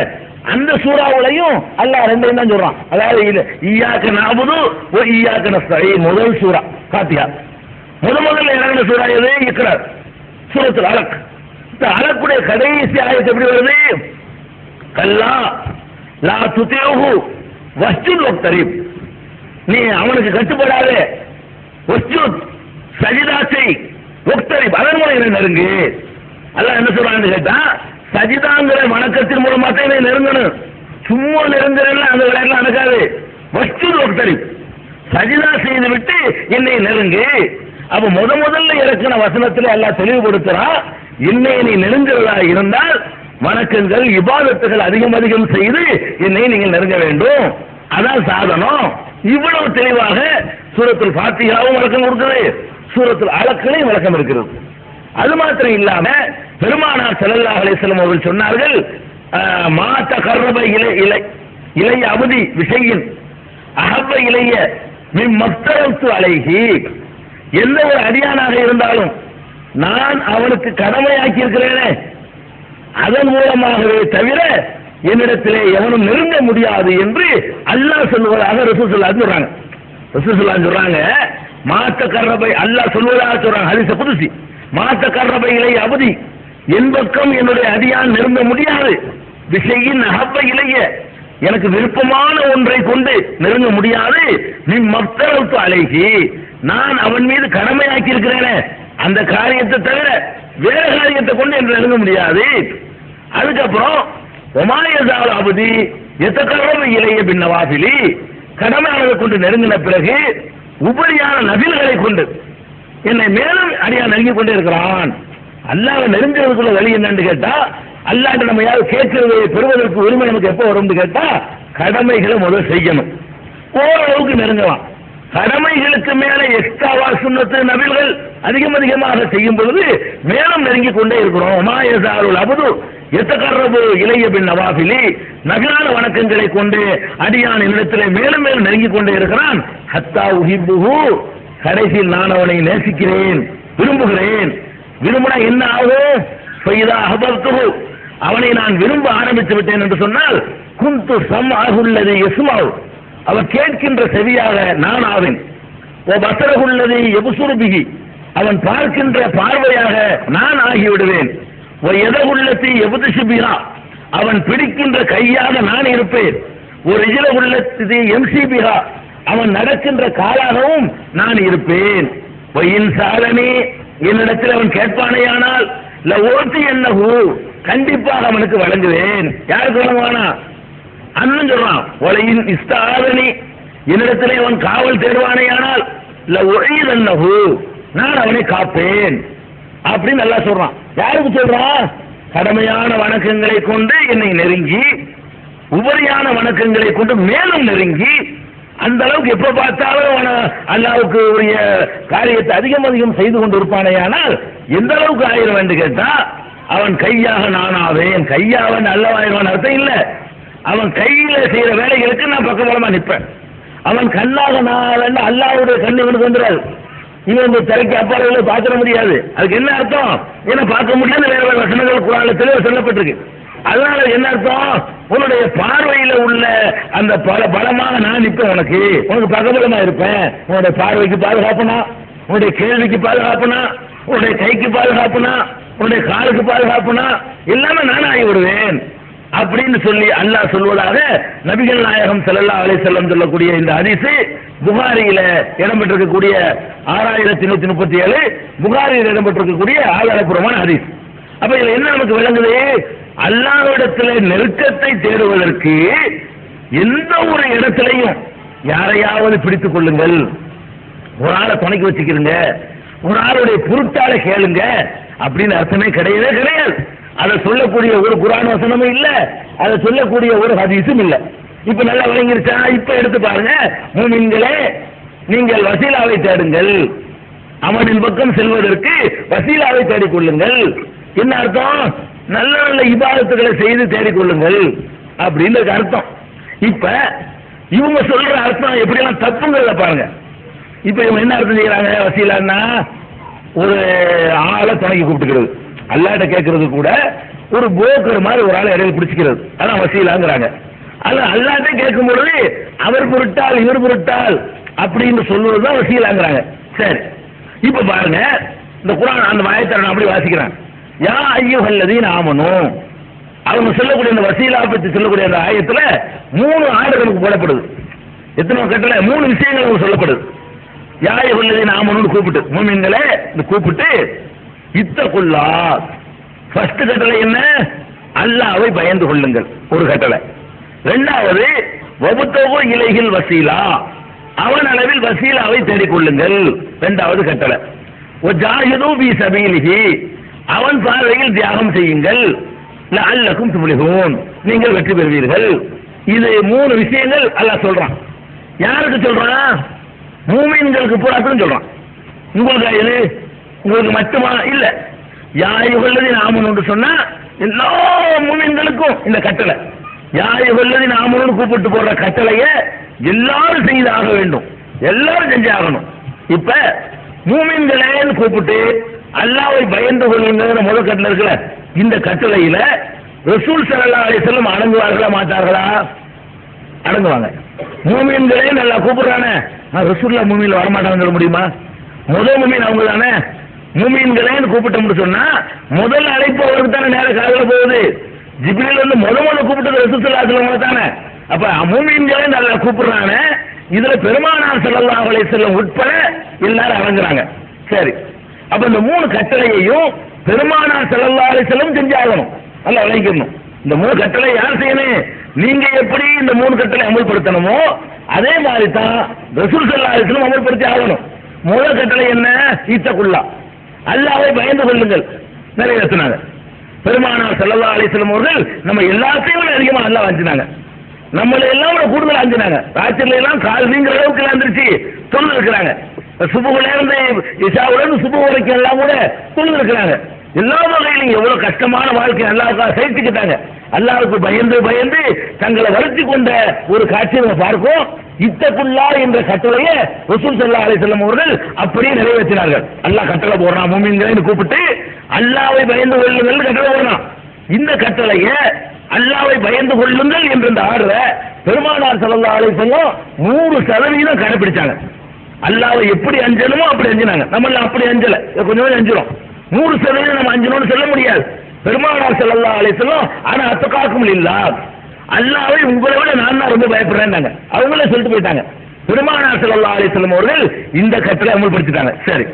அந்த சூறாவுலையும் அல்லாஹ் ரெண்டையும் தான் சொல்றான். அதாவது ஈயாக்க நஅபுது வ ஈயாக்க நஸ்தஈன், முதல் சூரா ஃபாத்திஹா. முதல்ல இறங்கின சூறா எது? இக்ரா, சூரத்துல் அலக். இந்த அலக்குடைய கடைசி ஆயத்து எப்படி வருது? கல்லா லா துதிஹு வஸ்ஜுத் வக்தரிப், நீ அவனுக்கு கட்டுப்படாதே, வஸ்ஜுத் சஜிதா செய், வக்தரிப் அதன் மூலம் நெருங்கு. அல்லாஹ் என்ன சொல்றான்னு கேட்டா, சஜிதாங்கிற வணக்கத்தின் மூலமா தான் நெருங்கணும். சும்மா நெருங்குறதுல அந்த விளையாட்டுல நடக்காது. வஸ்ஜுத் வக்தரிப், சஜிதா செய்து விட்டு என்னை நெருங்கு. அப்ப முதல்ல இறக்கின வசனத்துல எல்லாம் தெளிவுபடுத்துறான், என்னை நீ நெருங்குறதா இருந்தால் வணக்கங்கள் இபாதத்துகள் அதிகம் அதிகம் செய்து என்னை நீங்கள் நெருங்க வேண்டும், அதான் சாதனம். இவ்வளவு தெளிவாக சூரத்துல் ஃபாத்திஹாவும் விளக்கம் கொடுக்குது, சூரத்துல் அலக்லையும் விளக்கம் இருக்கிறது. அது மாத்திரம் இல்லாம பெருமானார் ஸல்லல்லாஹு அலைஹி வஸல்லம் அவர்கள் சொன்னார்கள், மா தகர்ரப இலைய அபதி விஷயின் அஹப்ப இலைய மிம்மஃதரத்து அலைஹி, எந்த ஒரு அடியானாக இருந்தாலும் நான் அவனுக்கு கடமையாக்கி இருக்கிறேனே அதன் மூலமாகவே தவிர என்னிடத்திலே எவனும் நெருங்க முடியாது என்று அல்லாஹ் சொல்லுவதாக ரசூலுல்லாஹ் சொல்றாங்க. ரசூலுல்லாஹ் சொல்றாங்க, மாத்த கர்ரபை அல்லாஹ் சொல்வதாக சொல்றாங்க, ஹதீஸ் குதுசி. மாத்த கர்ரபை இலைய அபதி, என் பக்கம் என்னுடைய அடியான் நெருங்க முடியாது, விஷயின் அஹப்ப இலைய, எனக்கு விருப்பமான ஒன்றை கொண்டு நெருங்க முடியாது, நீ மஃதரத்து அலைஹி, நான் அவன் மீது கடமையாக்கி இருக்கிறேனே அந்த காரியத்தை தவிர வேற காரியத்தை கொண்டு என்று நெருங்க முடியாது. அதுக்கப்புறம் ஒமாயதால் அபதி எத்தக்கரப இலைய பின்னவாபிலி, கடமையானதை கொண்டு நெருங்கின பிறகு உபரியான நபில்களை கொண்டு என்னை மேலும் அடியா நெருங்கி கொண்டே இருக்கிறான். அல்லாஹ் நெருங்குறதுக்குள்ள வழி என்னன்னு கேட்டா, அல்லாஹ் நம்ம யாரும் கேட்கறது பெறுவதற்கு உரிமை நமக்கு எப்போ வரும்னு கேட்டா, கடமைகளை முதல் செய்யணும், ஓரளவுக்கு நெருங்கலாம். கடமைகளுக்கு மேல எக்ஸ்ட்ராவா சுன்னத்து நபில்கள் அதிகம் அதிகமாக செய்யும் பொழுது மேலும் நெருங்கி கொண்டே இருக்கிறோம். மாயசாருல் அபது எத்தகர்ரபு இலைய பின் நவாபிலி, நபிலான வணக்கங்களை கொண்டு அடியான் என்னிடத்திலே மேலும் மேலும் நெருங்கி கொண்டே இருக்கிறான். ஹத்தா உஹிப்புஹு, கடைசியில் நான் அவனை நேசிக்கிறேன், விரும்புகிறேன். விரும்பினா என்ன ஆகும்? ஃபைதா அஹபப்துஹு, அவனை நான் விரும்ப ஆரம்பித்து விட்டேன் என்று சொன்னால், குந்து சம்அஹுல்லதி யஸ்மஉ, அவர் கேட்கின்ற செவியாக நான் ஆவேன். ஓ பஸரஹுல்லதி யப்சுரு பிஹி, அவன் பார்க்கின்ற பார்வையாக நான் ஆகிவிடுவேன். ஓ யதஹுல்லதி யப்துஷு பிஹா, அவன் பிடிக்கின்ற கையாக நான் இருப்பேன். ஒரு ரிஜலஹுல்லதி யம்ஷி பிஹா, அவன் நடக்கின்ற காலாகவும் நான் இருப்பேன். ஓ இன்சாலனி, என்னிடத்தில் அவன் கேட்பானேயானால் லஓதி என்னஹு, கண்டிப்பாக அவனுக்கு வழங்குவேன். யாருக்கு வழங்குவானா? அண்ணன் சொல்றான், ஒலையின் இஸ்தாதனி, என்னிடத்திலே அவன் காவல் தேடுவானேயானால் லஉஈதன்னஹு, நான் அவனை காப்பேன் அப்படின்னு நல்லா சொல்றான். யாருக்கு சொல்றான்? கடமையான வணக்கங்களை கொண்டு என்னை நெருங்கி, உபரியான வணக்கங்களை கொண்டு மேலும் நெருங்கி, அந்த அளவுக்கு எப்ப பார்த்தாலும் அல்லாஹ்வுக்கு உரிய காரியத்தை அதிகம் அதிகம் செய்து கொண்டு இருப்பானேயானால் எந்த அளவுக்கு ஆயிரம் என்று கேட்டா, அவன் கையாக நானாவேன். கையாவன் அல்லவாயிரம் அர்த்தம் இல்ல, அவன் கையில செய்யற வேலைகளுக்கு நான் பக்கபலமா நிற்பேன். அவன் கண்ணாக நான் அல்லாஹ்வுடைய கண்ணு இவனுக்கு வந்துடாது, இவன் இந்த திரைக்கு அப்பால பார்க்க முடியாது. அதுக்கு என்ன அர்த்தம்? ஏன்னா பார்க்க முடியாது, வேற வேற வசனங்கள் குர்ஆன்ல தெளிவாக சொல்லப்பட்டிருக்கு. அதனால என்ன அர்த்தம்? உன்னுடைய பார்வையில உள்ள அந்த பலமாக நான் நிற்பேன், உனக்கு பக்கபலமா இருப்பேன். உன்னுடைய பார்வைக்கு பாதுகாப்புனா, உன்னுடைய கேள்விக்கு பாதுகாப்புனா, உன்னுடைய கைக்கு பாதுகாப்புனா, உன்னுடைய காலுக்கு பாதுகாப்புனா எல்லாமே நான் ஆகி விடுவேன் அப்படின்னு சொல்லி அல்லாஹ் சொல்வதாக நபிகள் நாயகம் ஸல்லல்லாஹு அலைஹி வஸல்லம் சொல்லக்கூடிய இந்த ஹதீஸ் புகாரியில இடம்பெற்றிருக்கக்கூடிய 6137 புகாரியில் இடம்பெற்றிருக்கக்கூடிய ஆதாரபூர்வமான ஹதீஸ். அப்ப இதுல என்ன நமக்கு விளங்குது? அல்லாஹ்விடத்திலே நெருக்கத்தை தேடுவதற்கு எந்த ஒரு இடத்திலையும் யாரையாவது பிடித்துக் கொள்ளுங்கள், ஒரு ஆளை துணைக்கு வச்சுக்கிறீங்க, ஒரு ஆளுடைய பொருட்டால கேளுங்க அப்படின்னு அர்த்தமே கிடையவே கிடையாது. அதை சொல்லக்கூடிய ஒரு குர்ஆன் வசனமும் இல்ல, அதை சொல்லக்கூடிய ஒரு ஹதீஸும் இல்ல. இப்ப நல்லா விளங்கிருச்சா? இப்ப எடுத்து பாருங்க, மூமின்களே நீங்கள் வசீலாவை தேடுங்கள், அவனின் பக்கம் செல்வதற்கு வசீலாவை தேடிக்கொள்ளுங்கள். என்ன அர்த்தம்? நல்ல நல்ல இபாதத்துகளை செய்து தேடிக்கொள்ளுங்கள் அப்படின்னு அர்த்தம். இப்ப இவங்க சொல்ற அர்த்தம் எப்படியெல்லாம் தப்புங்கிறத பாருங்க. இப்ப இவங்க என்ன அர்த்தம் செய்யறாங்க? வசீலான்னா ஒரு ஆளை துணைக்கு கூப்பிட்டுக்கிறது, அல்லாட்ட கேட்கறது கூட ஒரு புரோக்கர் மாதிரி ஒரு ஆளை இடையில பிடிச்சிக்கிறது, அதான் வசீலாங்கிறாங்க. அல்லாட்ட கேட்கும் பொழுது அவர் பொருட்டால் இவர் பொருட்டால் அப்படின்னு சொல்லுவதுதான் வசீலாங்கிறாங்க. சரி, இப்ப பாருங்க, இந்த குர்ஆன் அந்த ஆயத்தை நான் அப்படி வாசிக்கிறேன். யா அய்யுஹல்லதீன ஆமனூ, அவங்க சொல்லக்கூடிய இந்த வசீலா பற்றி சொல்லக்கூடிய அந்த ஆயத்துல 3 ஆர்டர்களுக்கு போடப்படுது. எத்தனை கட்டளை? 3 விஷயங்கள் சொல்லப்படுது. யா அய்யுஹல்லதீன ஆமனூன்னு கூப்பிட்டு, மூமின்களே கூப்பிட்டு, இத்தகுல்லா, ஃபர்ஸ்ட் கட்டளை என்ன? அல்லாஹ்வை பயந்து கொள்ளுங்கள், ஒரு கட்டளை. இரண்டாவது வபுத்தகு இலைஹில் வசீலா, அவன் அளவில் வசீலாவை தேடிக்கொள்ளுங்கள், இரண்டாவது கட்டளை. வஜாஹிது ஃபீ சபீலிஹி, அவன் பார்வையில் தியாகம் செய்யுங்கள், லஅல்லக்கும் துஃப்லிஹூன், நீங்கள் வெற்றி பெறுவீர்கள். இது 3 விஷயங்கள் அல்லாஹ் சொல்றான். யாருக்கு சொல்றான்? மூமின்களுக்கு பூராத்தும் சொல்றான். உங்களுக்கு இது உங்களுக்கு மட்டுமா? இல்ல. யாயுகல்லதீன ஆமனூன்னு சொன்னா எல்லா மூமின்களுக்கும் இந்த கட்டளை. யாயுகல்லதீன ஆமனூன்னு கூப்பிட்டு போடுற கட்டளையை எல்லாரும் செய்தாக வேண்டும், எல்லாரும் செஞ்சு ஆகணும். இப்ப மூமின்களேன்னு கூப்பிட்டு அல்லாஹ்வை பயந்து கொள்ளுங்கிற முதல் கட்டளை இருக்குல்ல, இந்த கட்டளையில ரசூல் ஸல்லல்லாஹு அலைஹி வஸல்லம் அடங்குவார்களா மாட்டார்களா? அடங்குவாங்க. மூமின்களே நல்லா கூப்பிடுறானே, ரசூலுல்லாஹ் மூமின்ல வரமாட்டாங்கன்னு சொல்ல முடியுமா? முதல் மூமின் அவங்க தானே. மூமின்களேன்னு கூப்பிட்டோம்னு சொன்னா முதல் அழைப்பு அவருக்கு தானே நேர காதுல போகுது. ஜிப்ரீல் வந்து முதல்ல கூப்பிட்டது ரசூல் ஸல்லல்லாஹு அலைஹி வஸல்லம் தானே. அப்ப மூமின்களே நல்லா கூப்பிடுறானே, இதுல பெருமானார் ஸல்லல்லாஹு அலைஹி வஸல்லம் உட்பட எல்லாரும் அடங்குறாங்க. சரி, அப்ப இந்த 3 கட்டளையையும் பெருமானார் ஸல்லல்லாஹு அலைஹி வஸல்லம் செஞ்சாகணும், நல்லா விளைக்கணும். இந்த 3 கட்டளை யார் செய்யணும்? நீங்க எப்படி இந்த 3 கட்டளை அமல்படுத்தணுமோ அதே மாதிரி தான் ரசூல் ஸல்லல்லாஹு அலைஹி வஸல்லம் அமல்படுத்தி ஆகணும். முதல் கட்டளை என்ன? ஈத்தகுல்லா, அல்லாஹ்வை பயந்து கொள்ளுங்கள், நிறைவேற்றினாங்க. பெருமானார் ஸல்லல்லாஹு அலைஹி வஸல்லம் அவர்கள் நம்ம எல்லாத்தையும் அதிகமா அல்லாஹ் அஞ்சினாங்க. நம்மள எல்லாம் கூடுதல் அஞ்சினாங்க. ராத்திரில எல்லாம் கால் நீங்கிற அளவுக்கு எந்திரிச்சு தொழுது இருக்கிறாங்க. சுபுகுல இருந்து இஷாவுடன் சுபு வரைக்கும் எல்லாம் கூட தொழுது இருக்கிறாங்க. எல்லா வகையிலும் எவ்வளவு கஷ்டமான வாழ்க்கை அல்லாஹ்வுக்காக சகிச்சுக்கிட்டாங்க. அல்லாஹ்வுக்கு பயந்து பயந்து தங்களை வருத்தி கொண்ட ஒரு காட்சியை நம்ம பார்ப்போம். இத்தகுல்லா என்ற கட்டளையை ரசூல் ஸல்லல்லாஹு அலைஹி வஸல்லம் அவர்கள் அப்படியே நிறைவேற்றினார்கள். அல்லாஹ் கட்டளை போடுறான், மூமின்களை கூப்பிட்டு அல்லாஹ்வை பயந்து கொள்ளுங்கள் கட்டளை போடுறான். இந்த கட்டளையை அல்லாஹ்வை பயந்து கொள்ளுங்கள் என்ற இந்த ஆர்டரை பெருமானார் ஸல்லல்லாஹு அலைஹி வஸல்லம் 100% கடைபிடிச்சாங்க. அல்லாஹ்வை எப்படி அஞ்சணுமோ அப்படி அஞ்சினாங்க. நம்ம அப்படி அஞ்சல, கொஞ்சம் அஞ்சிரும். 100% நம்ம அஞ்சணும்னு சொல்ல முடியாது. பெருமானார் ஸல்லல்லாஹு அலைஹி வஸல்லம் ஆனா அத்தகாக்கும் இல்லாஹ், அல்லாஹ்வை உங்களை விட நான் தான் ரொம்ப பயப்படுறேன்னாங்க. அவங்களே சொல்லிட்டு போயிட்டாங்க. பெருமானார் ஸல்லல்லாஹு அலைஹி வஸல்லம் அவர்கள் இந்த கட்டளை அமல்படுத்திட்டாங்க. சரி,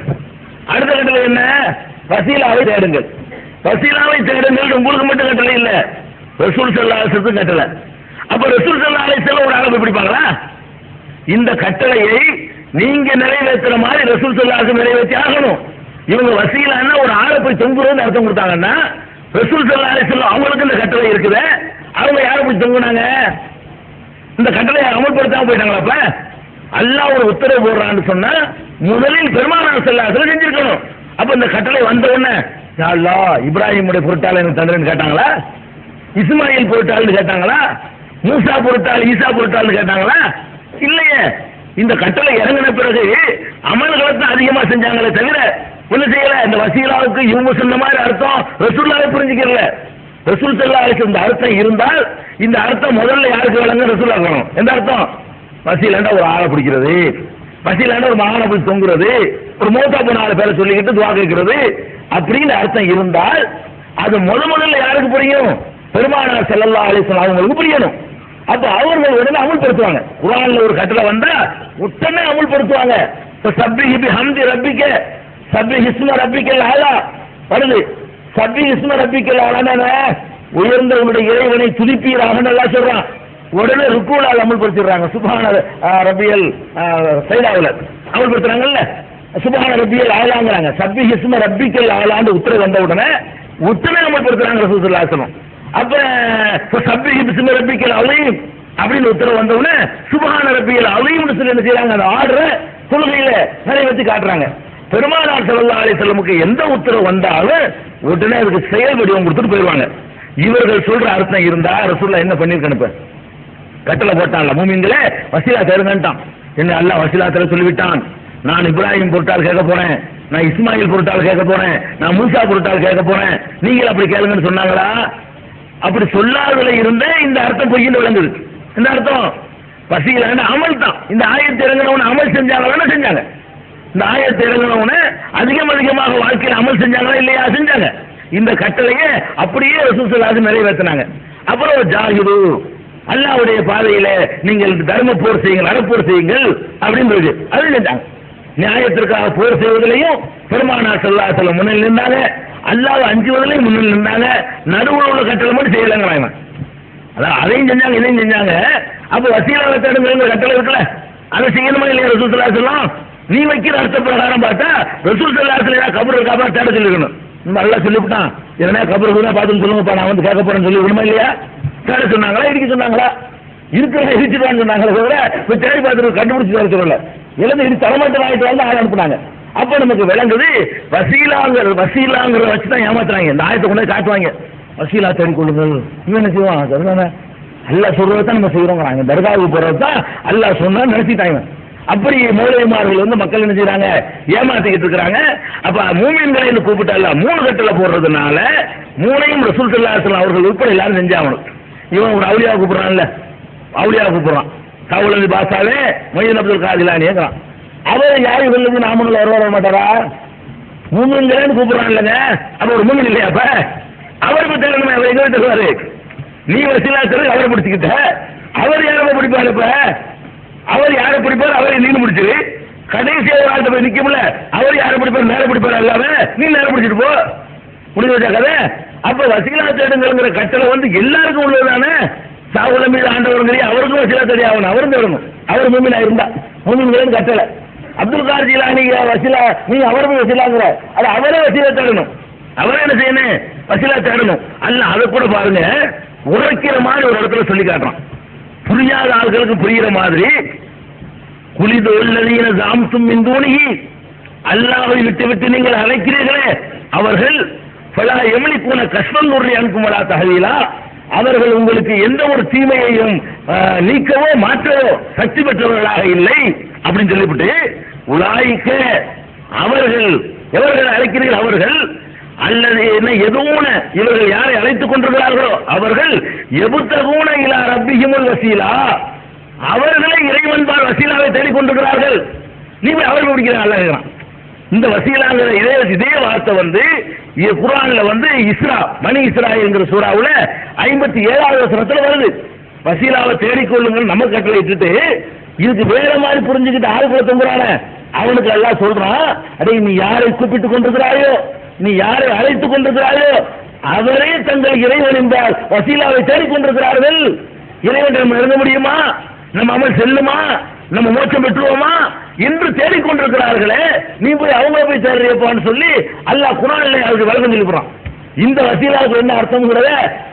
அடுத்த கட்டளை என்ன? வசீலாவை தேடுங்கள். வசீலாவை தேடுங்கள் உங்களுக்கு மட்டும் கட்டளை இல்ல, ரசூல் ஸல்லல்லாஹு அலைஹி வஸல்லம் கட்டளை. அப்ப ரசூல் ஸல்லல்லாஹு அலைஹி வஸல்லம் ஒரு ஆளை பிடிப்பாங்களா? இந்த கட்டளையை நீங்க நிறைவேற்றுற மாதிரி ரசூல் ஸல்லல்லாஹு அலைஹி வஸல்லம் நிறைவேற்றி ஆகணும். இவங்க வசீலான்னா ஒரு ஆளை போய் தொங்குறதுன்னு அர்த்தம் கொடுத்தாங்கன்னா ரசூல் ஸல்லல்லாஹு அலைஹி வஸல்லம் அவங்களுக்கு இந்த கட்டளை இருக்குது, அவங்க யாரை போய் தொங்குனாங்க? இந்த கட்டளையை அமல்படுத்தாம போயிட்டாங்களா? அப்ப அல்லாஹ் ஒரு உத்தரவு போடுறான்னு சொன்னா முதலில் பெருமானார் ஸல்லல்லாஹு அலைஹி வஸல்லம் செஞ்சிருக்கணும். அப்ப இந்த கட்டளை வந்த உடனே யா அல்லாஹ் இப்ராஹிமுடைய பொருட்டால் எனக்கு தந்தரன்னு கேட்டாங்களா? இஸ்மாயில் பொருட்டாள்னு கேட்டாங்களா? மூசா பொருட்டாள் ஈசா பொருட்டாள்னு கேட்டாங்களா? இல்லையே. இந்த கட்டளை இறங்கின பிறகு அமல்களை தான் அதிகமா செஞ்சாங்களே தவிர ஒண்ணு செய்யல. இந்த வசீலாவுக்கு இவங்க சொன்ன மாதிரி அர்த்தம் ரசூலுல்லாஹ் புரிஞ்சுக்கல. ரசூல் ஸல்லல்லாஹு அலைஹி வஸல்லம் இந்த அர்த்தம் இருந்தால் இந்த அர்த்தம் முதல்ல யாருக்கு விளங்க? ரசூலுல்லாஹ் இருக்கணும். எந்த அர்த்தம்? வசீலாண்டா ஒரு ஆளை பிடிக்கிறது, வசீலாண்டா ஒரு மகானை போய் தொங்குறது, ஒரு மௌத்தா போன ஆளை பேரை சொல்லிக்கிட்டு துவா கேட்கிறது அப்படின்னு அர்த்தம் இருந்தால் அது முதல்ல யாருக்கு புரியும்? பெருமானார் ஸல்லல்லாஹு அலைஹி வஸல்லம் அவங்களுக்கு புரியணும். அப்ப அவர்கள் உடனே அமல்படுத்துவாங்க. குர்ஆன்ல ஒரு கட்டளை வந்தா உடனே அமல்படுத்துவாங்க. சப்பிஹ் பிஹம்தி ரப்பிக சப்பிஹ் இஸ்ம ரப்பிக்கல் ஆலா வருது. சப்பிஹ் இஸ்ம ரப்பிக்கல் ஆலானா உயர்ந்த உன்னுடைய இறைவனை துதிப்பீராக அல்லாஹ் சொல்றான். உடனே ருக்குல அமல்படுத்திடுறாங்க. சுப்ஹான ரப்பியல் சைடாவுல அமல்படுத்துறாங்கல்ல, சுப்ஹான ரப்பியல் ஆலாங்கறாங்க. சப்பிஹ் இஸ்ம ரப்பிக்கல் ஆலான்னு உத்தரவு வந்த உடனே அமல்படுத்துறாங்க ரசூல் ஸல்லல்லாஹு அலைஹி வஸல்லம். அப்ப சப்பிஹ் பிஸ்மி ரப்பிக்கல் அலீம் அப்படின்னு உத்தரவு வந்த உடனே சுப்ஹான ரப்பியல் அலீம்னு சொல்லி என்ன செய்றாங்க? அந்த ஆர்டரை தொழுகையில நிறைவேற்றி காட்டுறாங்க. பெருமானார் ஸல்லல்லாஹு அலைஹி வஸல்லமுக்கு எந்த உத்தரவு வந்தாலும் உடனே அதுக்கு செயல் வடிவம் கொடுத்துட்டு போயிடுவாங்க. இவர்கள் சொல்ற அர்த்தம் இருந்தா ரசூலுல்லாஹ் என்ன பண்ணிருக்கணும்? கட்டளை போட்டான்ல, மூமின்களே வசீலா தேடுங்கன்ட்டான். என்ன அல்லாஹ் வசீலா தேட சொல்லிவிட்டான். நான் இப்ராஹிம் பொருட்டால் கேட்க போறேன், நான் இஸ்மாயில் பொருட்டால் கேட்க போறேன், நான் மூசா பொருட்டால் கேட்க போறேன், நீங்கள் அப்படி கேளுங்கன்னு சொன்னாங்களா? அப்படி சொல்லாததுல இருந்த இந்த அர்த்தம் பொய்ன்னு விளங்குது. இந்த அர்த்தம் வசீலான அமல் தான். இந்த ஆயத்தை இறங்கினவன அமல் செஞ்சாங்களா? செஞ்சாங்க. இந்த ஆயத்தை இறங்கினவன அதிகமாக வாழ்க்கையில் அமல் செஞ்சாங்களா? இல்லையா? செஞ்சாங்க. இந்த கட்டளையை அப்படியே ரசூல் ஸல்லல்லாஹு அலைஹி வஸல்லம் நிறைவேற்றினாங்க. அப்புறம் ஜாஹிது அல்லாஹ்வுடைய பாதையில நீங்கள் தர்ம போர் செய்யுங்கள், அறப்போர் செய்யுங்கள் அப்படின்னு இருக்கு. அது செஞ்சாங்க. நியாயத்திற்காக போர் செய்வதிலையும் பெருமானார் ஸல்லல்லாஹு அலைஹி வஸல்லம் முன்னில் நின்றாங்க. அல்லாஹ் அஞ்சுவதிலையும் முன்னில் நின்றாங்க. நடுவில் உள்ள கட்டளை மட்டும் செய்யலங்கிறாங்க. அதான் அதையும் செஞ்சாங்க, இதையும் செஞ்சாங்க. அப்ப வசீலாவை தேடுங்கிற கட்டளை இருக்குல்ல, அதை செய்யணுமா இல்லையா? ரசூல் ஸல்லல்லாஹு அலைஹி வஸல்லம் நீ வைக்கிற அர்த்த பிரகாரம் பார்த்தா ரசூல் ஸல்லல்லாஹு அலைஹி வஸல்லம் கபர் இருக்காம தேட சொல்லிருக்கணும். நல்லா சொல்லிவிட்டான், எதனா கபருக்கு தான் பார்த்துன்னு சொல்லுங்கப்பா, நான் வந்து கேட்க போறேன்னு சொல்லி விடுமா இல்லையா? கேட்க சொன்னாங்களா, இடிக்க சொன்னாங்களா? இருக்கிறத இடிச்சுட்டான்னு சொன்னாங்களே தவிர இப்போ தேடி பார்த்துட்டு கண்டுபிடிச்சு வர சொல்லல. இழந்து இடி தரமாட்டம் ஆகிட்டு வந்து ஆள் அனுப்புனாங்க. அப்ப நமக்கு விளங்குது வசீலாங்கிறத வச்சு தான் ஏமாத்துறாங்க. இந்த ஆயத்தை கொண்டு காட்டுவாங்க, வசீலா தேடி கொள்ளுங்கள். இவன் என்ன செய்வான்? அதுதானே அல்லாஹ் சொல்றதான் நம்ம செய்யறோங்கிறாங்க. தர்காவுக்கு போறது தான் அல்லாஹ் சொன்னா நினைச்சிட்டாங்க. அப்படி மௌலவிமார்கள் வந்து மக்கள் என்ன செய்யறாங்க? ஏமாத்திக்கிட்டு இருக்கிறாங்க. அப்ப மூமின்களை கூப்பிட்டா 3 கட்டளை போடுறதுனால 3ஐயும் ரசூல் ஸல்லல்லாஹு அலைஹி வஸல்லம் அவர்கள் உட்பட எல்லாரும் செஞ்சாகணும். இவன் ஒரு அவுலியா கூப்பிடுறான்ல, அவுலியா கூப்பிடுறான், காவலி பாசாவே மொய்தீன் அப்துல் காதிலானிங்கிறான். அவர் யாரு சொல்லுங்க, நாமளும் வர மாட்டாரா? மூமின்களேன்னு கூப்பிடுறான் இல்லைங்க, அப்ப ஒரு மூமின் இல்லையா? அப்ப அவருக்கு தெரியணுமே, அவர் எங்க தருவாரு? நீ வசீலா தரு, அவரை பிடிச்சுக்கிட்ட, அவர் யாரை பிடிப்பாரு? இப்ப அவர் யாரை பிடிப்பார்? அவரை நீ பிடிச்சிரு. கடைசியா ஒரு ஆள்கிட்ட போய் நிக்கும்ல, அவர் யாரை பிடிப்பார்? நேரம் பிடிப்பார் அல்லாம நீ நேரம் பிடிச்சிட்டு போ, முடிவு வச்சா கதை. அப்ப வசீலா தேடுங்கிற கட்டளை வந்து எல்லாருக்கும் உள்ளதுதானே. சாவுல மீது ஆண்டவர்களே அவருக்கும் வசீலா தேடி ஆகணும், அவரும் தேடணும். அவர் மூமினா இருந்தா மூமின்களேன்னு கட்டளை. அப்துல் காதர் ஜீலானி வசீலா, நீ அவரும் வசீலாங்கிற, அது அவரே வசீலா தேடணும். அவரே என்ன செய்யணும்? வசீலா தேடணும். அல்ல அதை கூட பாருங்க, உரைக்கிற மாதிரி ஒரு இடத்துல சொல்லி காட்டுறான். புரியாத ஆள்களுக்கு புரிகிற மாதிரி, குலிது உள்ளதீன ஜாம்தும் மின் தூனிஹி, அல்லாஹ்வை விட்டு நீங்கள் அழைக்கிறீர்களே அவர்கள் ஃபலா யம்லிகுன கஸ்பன் துர்ரி அன்கும் வலா தஹலீலா, அவர்கள் உங்களுக்கு எந்த ஒரு தீமையையும் நீக்கவோ மாற்றவோ சக்தி பெற்றவர்களாக இல்லை அப்படின்னு சொல்லிவிட்டு, உலாயிக்க அவர்கள் எவர்கள் அழைக்கிறீர்கள் அவர்கள், அல்லது என்ன எதுவுன இவர்கள் யாரை அழைத்துக் கொண்டிருக்கிறார்களோ அவர்கள் எபுத்தகூன இலா ரப்பிஹிமுல் வசீலா, அவர்களை இறைவன்பால் வசீலாவை தேடிக் கொண்டிருக்கிறார்கள். நீ அவர்கள் பிடிக்கிறான். இந்த வசீலாங்கிற இதே வார்த்தை வந்து குர்ஆன்ல வந்து இஸ்ரா பனி இஸ்ராயீல் என்கிற சூறாவுல 57வது வசனத்துல வருது. வசீலாவை தேடிக்கொள்ளுங்கள் நம்ம கட்டளை இட்டுட்டு, இதுக்கு வேற மாதிரி புரிஞ்சுக்கிட்டு ஆளுக்குள்ள தொங்குறான அவனுக்கு எல்லாம் சொல்றான், அடே நீ யாரை கூப்பிட்டுக் கொண்டிருக்கிறாயோ, நீ யாரை அழைத்துக் கொண்டிருக்கிறாயோ அவரே தங்கள் இறைவன் என்பார் வசீலாவை தேடிக்கொண்டிருக்கிறார்கள். இறைவன் நம்ம எழுத முடியுமா? நம்ம அமல் செல்லுமா? நம்ம மோட்சம் பெற்றுவோமா என்று தேடிக்கொண்டிருக்கிறார்களே, நீ போய் அவங்க போய் தேடுறியப்பான்னு சொல்லி அல்லாஹ் குர்ஆன்ல அவருக்கு விளக்கம் சொல்லி போறான். இந்த வசீலாவுக்கு என்ன அர்த்தம்ங்கிறத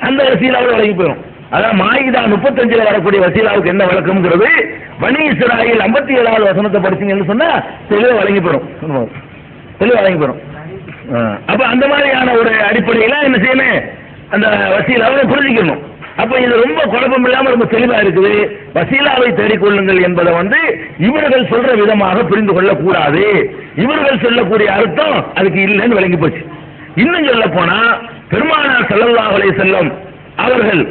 அந்த வசீலாவோட விளங்கி போயிடும். அதான் மாயிதா 35 வரக்கூடிய வசீலாவுக்கு என்ன விளக்கம்ங்கிறது பனி இஸ்ராயீல் 57வது வசனத்தை படிச்சீங்கன்னு சொன்னா தெளிவா வழங்கி போயிடும். தெளிவா வழங்கி போயிடும். அப்ப அந்த மாதிரியான ஒரு அடிப்படையில என்ன செய்யணும்? அந்த வசீலாவை புரிஞ்சுக்கணும். அப்ப இது ரொம்ப குழப்பம் இல்லாம ரொம்ப தெளிவா இருக்குது. வசீலாவை தேடிக்கொள்ளுங்கள் என்பதை வந்து இவர்கள் சொல்ற விதமாக புரிந்து கொள்ளக்கூடாது. இவர்கள் சொல்லக்கூடிய அர்த்தம் அதுக்கு இல்லைன்னு விளங்கி போச்சு. இன்னும் சொல்ல போனா பெருமானார் ஸல்லல்லாஹு அலைஹி வஸல்லம் அவர்கள்